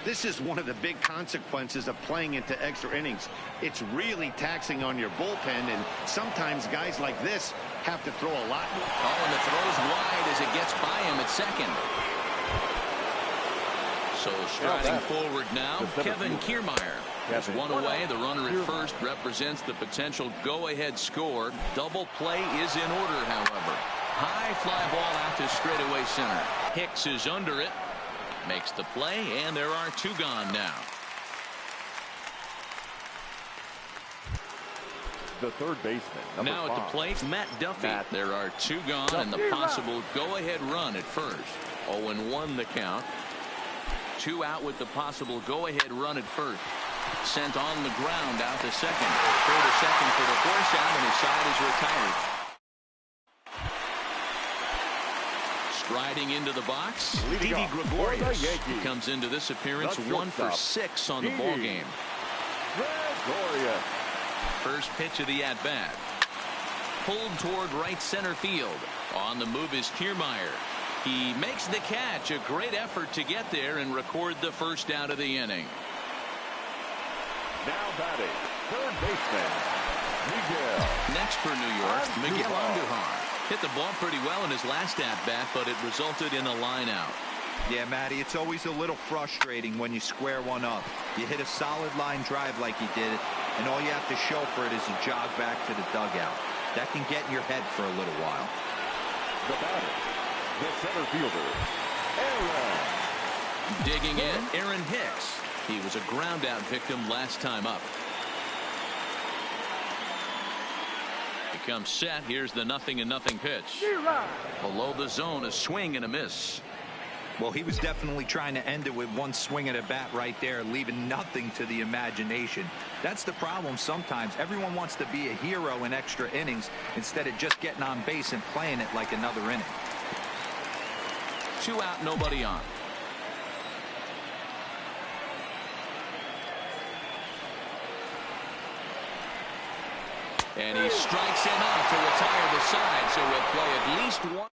This is one of the big consequences of playing into extra innings. It's really taxing on your bullpen, and sometimes guys like this have to throw a lot. Oh, and the throw's wide as it gets by him at second. So striding forward now, Kevin Kiermaier. There's one away. The runner at first represents the potential go-ahead score. Double play is in order, however. High fly ball out to straightaway center. Hicks is under it. Makes the play, and there are two gone now. The third baseman, now at the plate, Matt Duffy. There are two gone, and the possible go-ahead run at first. 0-1 the count. Two out with the possible go-ahead run at first. Sent on the ground out to second. Throw to second for the force out, and his side is retired. Striding into the box, Didi Gregorius. He comes into this appearance 1 for 6 on the ball game. Gregorius. First pitch of the at-bat. Pulled toward right center field. On the move is Kiermaier. He makes the catch. A great effort to get there and record the first out of the inning. Now batting, third baseman, Miguel. Next for New York, Miguel Andujar. Hit the ball pretty well in his last at-bat, but it resulted in a line out. Yeah, Matty, it's always a little frustrating when you square one up. You hit a solid line drive like you did, and all you have to show for it is a jog back to the dugout. That can get in your head for a little while. The batter, the center fielder, Aaron. Digging in, Aaron Hicks. He was a ground-out victim last time up. He comes set. Here's the 0-0 pitch. Below the zone, a swing and a miss. Well, he was definitely trying to end it with one swing at a bat right there, leaving nothing to the imagination. That's the problem sometimes. Everyone wants to be a hero in extra innings instead of just getting on base and playing it like another inning. 2 out, nobody on. And he strikes him out to retire the side, so we'll play at least one.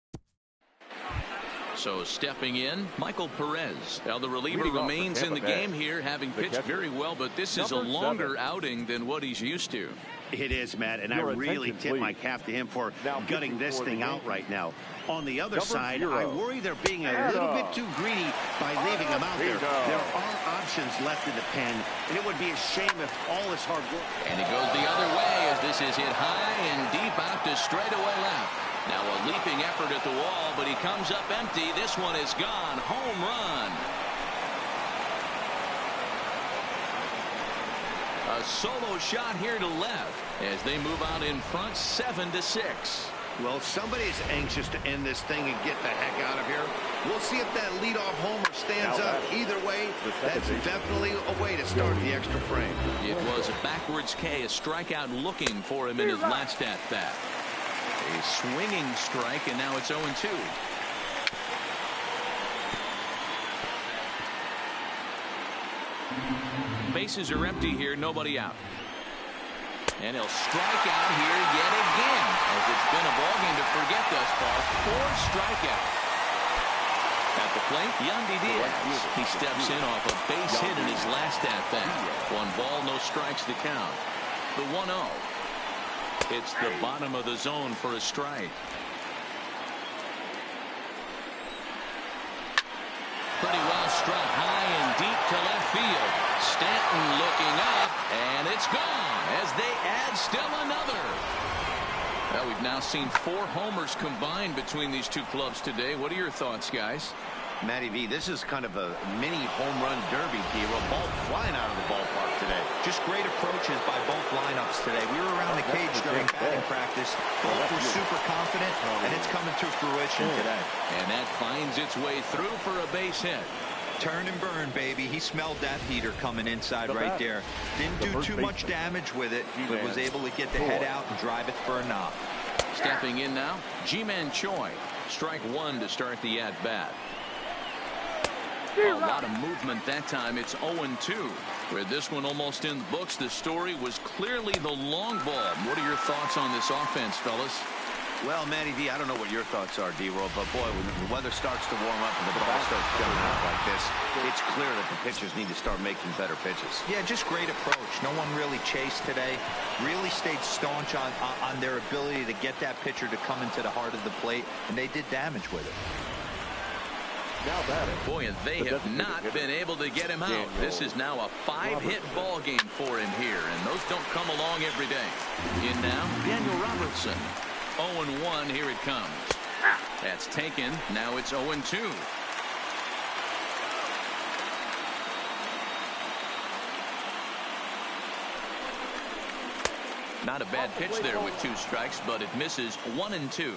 So stepping in, Michael Perez. Now the reliever remains in the game here, having pitched very well, but this is a longer outing than what he's used to. It is, Matt, and I really tip my cap to him for gutting this thing out right now. On the other side, I worry they're being a little bit too greedy by leaving him out there. There are options left in the pen, and it would be a shame if all this hard work. And it goes the other way as this is hit high and deep out to straightaway left. Now a leaping effort at the wall, but he comes up empty. This one is gone. Home run. A solo shot here to left as they move out in front 7-6. Well, somebody's anxious to end this thing and get the heck out of here. We'll see if that leadoff homer stands up. Either way, that's definitely a way to start the extra frame. It was a backwards K, a strikeout looking for him in his last at-bat. A swinging strike, and now it's 0-2. Bases are empty here, nobody out. And he'll strike out here yet again, as it's been a ballgame to forget thus far. 4 strikeouts. At the plate, Yandy Diaz. He steps in off a base hit in his last at-bat. 1 ball, no strikes to count. The 1-0. It's the bottom of the zone for a strike. Pretty well struck high and deep to left field. Stanton looking up, and it's gone as they add still another. Well, we've now seen 4 homers combined between these two clubs today. What are your thoughts, guys? Matty V, this is kind of a mini home run derby here. A ball flying out of the ballpark today. Just great approaches by both lineups today. We were around the cage during batting practice. Both were super confident, and it's coming to fruition today. And that finds its way through for a base hit. Turn and burn, baby. He smelled that heater coming inside right there. Didn't do too much damage with it, but was able to get the head out and drive it for a knock. Stepping in now, Ji-Man Choi. Strike 1 to start the at-bat. A lot of movement that time. It's 0-2. With this one almost in the books, the story was clearly the long ball. What are your thoughts on this offense, fellas? Well, Matty V, I don't know what your thoughts are, D-Roll, but boy, when the weather starts to warm up and the ball starts jumping out like this, it's clear that the pitchers need to start making better pitches. Yeah, just great approach. No one really chased today. Really stayed staunch on their ability to get that pitcher to come into the heart of the plate, and they did damage with it. Now batting. Boy, and they have not been able to get him out. This is now a 5-hit ball game for him here, and those don't come along every day. In now, Daniel Robertson. 0-1, here it comes. That's taken. Now it's 0-2. Not a bad pitch there with 2 strikes, but it misses. 1-2.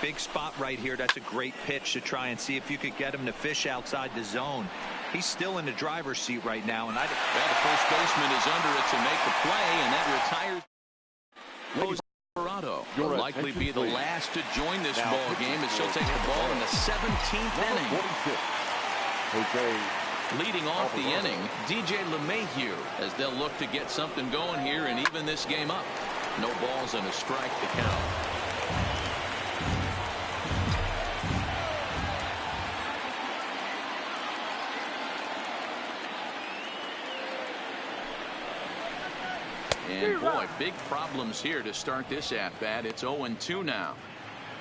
Big spot right here. That's a great pitch to try and see if you could get him to fish outside the zone. He's still in the driver's seat right now, and well, the first baseman is under it to make the play, and that retires Jose Alvarado. Will likely be the last to join this ball game as he'll take the ball in the 17th inning. Leading off the inning, DJ LeMahieu, as they'll look to get something going here and even this game up. No balls and a strike to count. And boy, big problems here to start this at-bat. It's 0-2 now.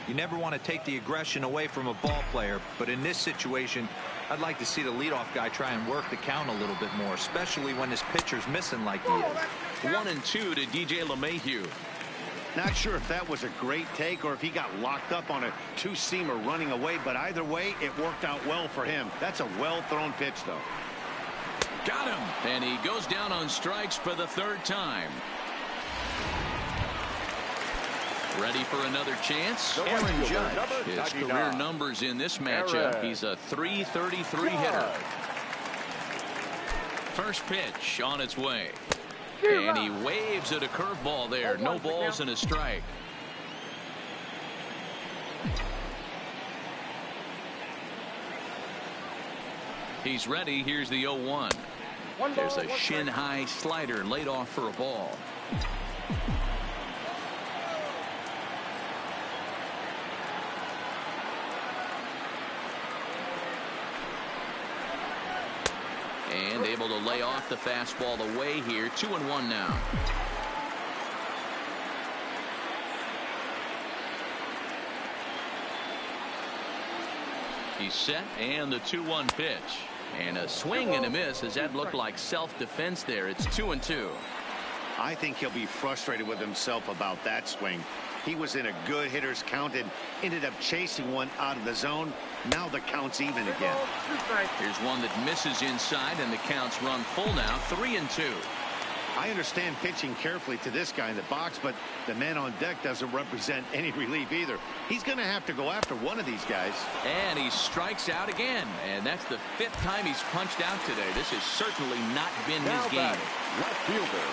You never want to take the aggression away from a ball player, but in this situation, I'd like to see the leadoff guy try and work the count a little bit more, especially when this pitcher's missing like he is. 1-2 to DJ LeMahieu. Not sure if that was a great take or if he got locked up on a 2-seamer running away, but either way, it worked out well for him. That's a well-thrown pitch, though. Got him. And he goes down on strikes for the 3rd time. Ready for another chance? Aaron Judge. His career numbers in this matchup. He's a .333 hitter. First pitch on its way. And he waves at a curveball there. No balls and a strike. He's ready. Here's the 0-1. There's a shin-high slider laid off for a ball. And able to lay off the fastball away here. 2-1 now. He's set, and the 2-1 pitch. And a swing and a miss, as that looked like self-defense there. It's 2-2. I think he'll be frustrated with himself about that swing. He was in a good hitter's count and ended up chasing one out of the zone. Now the count's even again. Here's one that misses inside, and the count's run full now. 3-2. I understand pitching carefully to this guy in the box, but the man on deck doesn't represent any relief either. He's going to have to go after one of these guys. And he strikes out again, and that's the 5th time he's punched out today. This has certainly not been his game. Left fielder.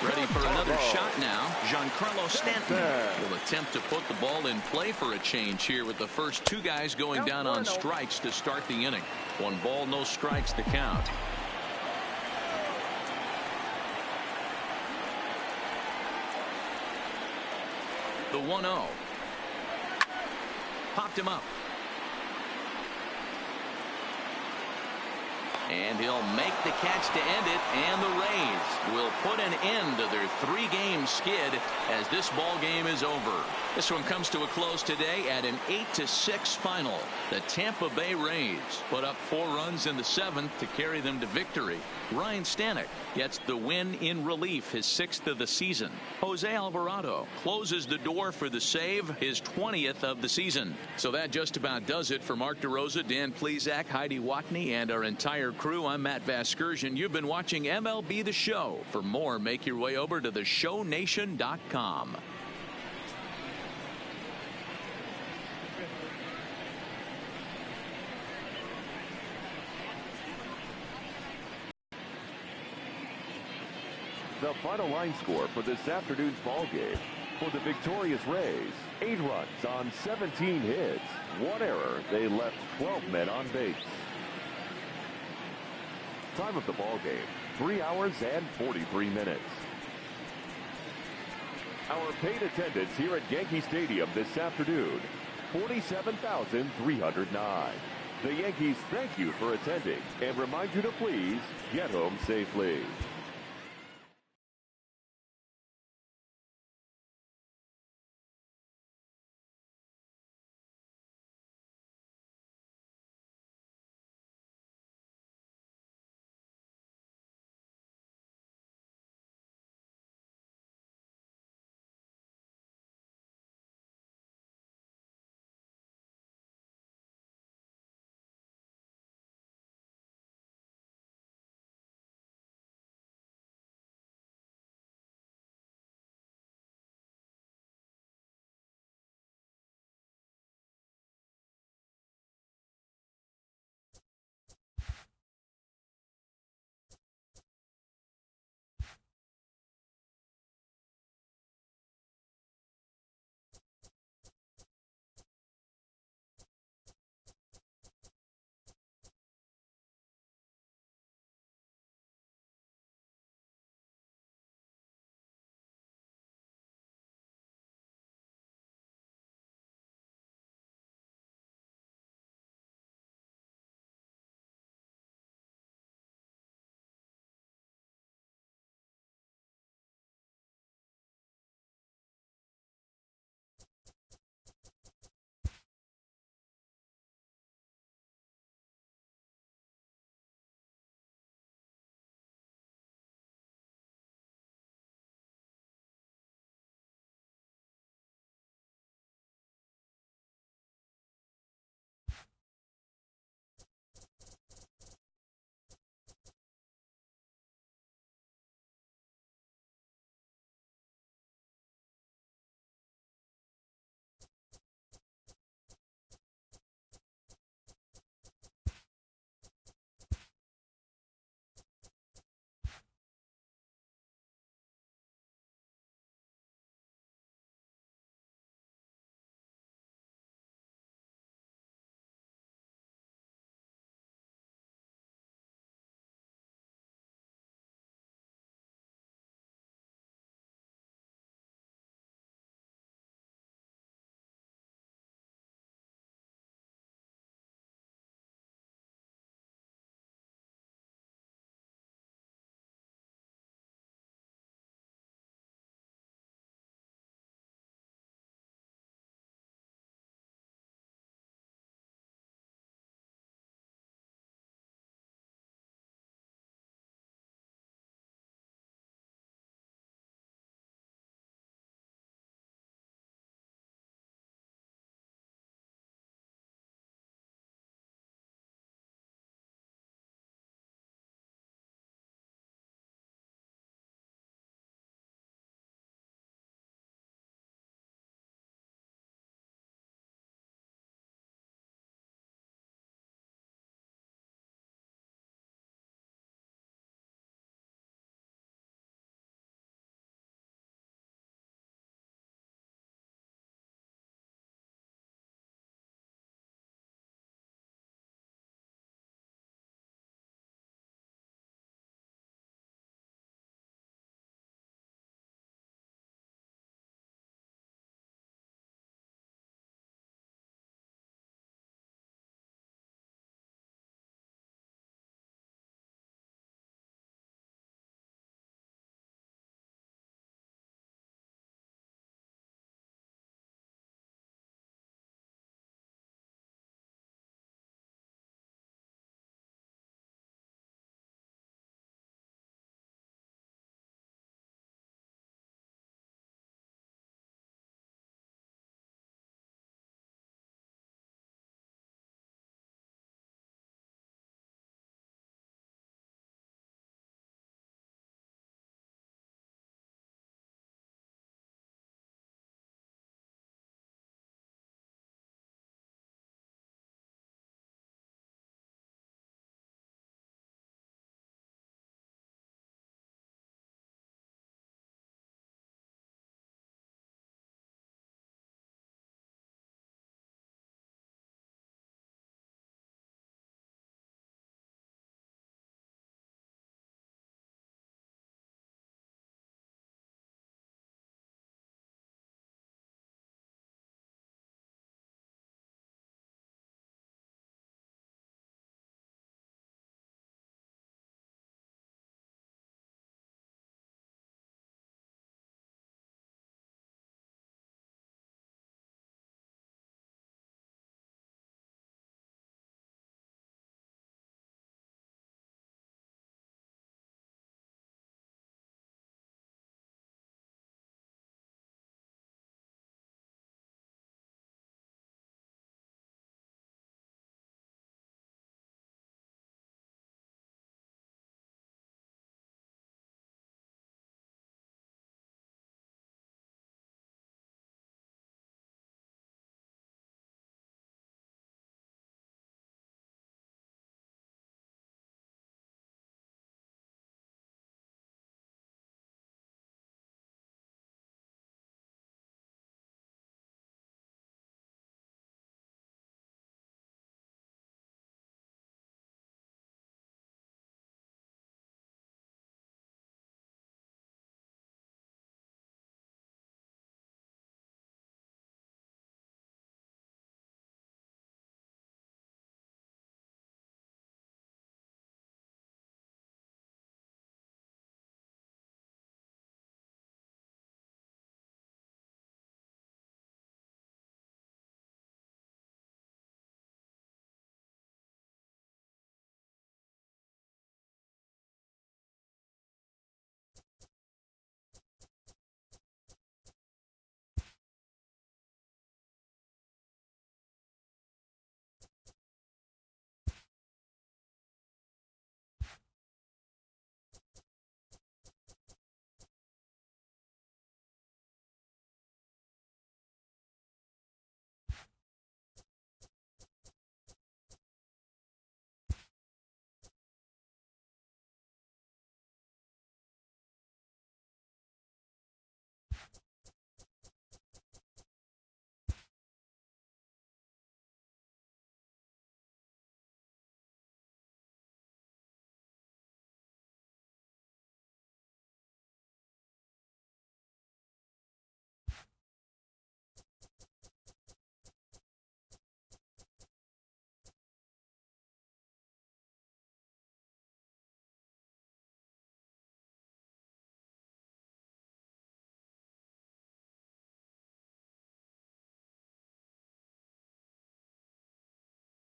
Ready for another shot now. Giancarlo Stanton will attempt to put the ball in play for a change here with the first 2 guys going down on strikes to start the inning. 1 ball, no strikes to count. The 1-0. Popped him up. And he'll make the catch to end it, and the Rays will put an end to their 3-game skid as this ball game is over. This one comes to a close today at an 8-6 final. The Tampa Bay Rays put up 4 runs in the 7th to carry them to victory. Ryan Stanek gets the win in relief, his 6th of the season. Jose Alvarado closes the door for the save, his 20th of the season. So that just about does it for Mark DeRosa, Dan Plesac, Heidi Watney, and our entire crew. I'm Matt Vasgersian. You've been watching MLB The Show. For more, make your way over to theshownation.com. The final line score for this afternoon's ball game. For the victorious Rays, 8 runs on 17 hits. 1 error. They left 12 men on base. Time of the ball game, 3 hours and 43 minutes. Our paid attendance here at Yankee Stadium this afternoon, 47,309. The Yankees thank you for attending and remind you to please get home safely.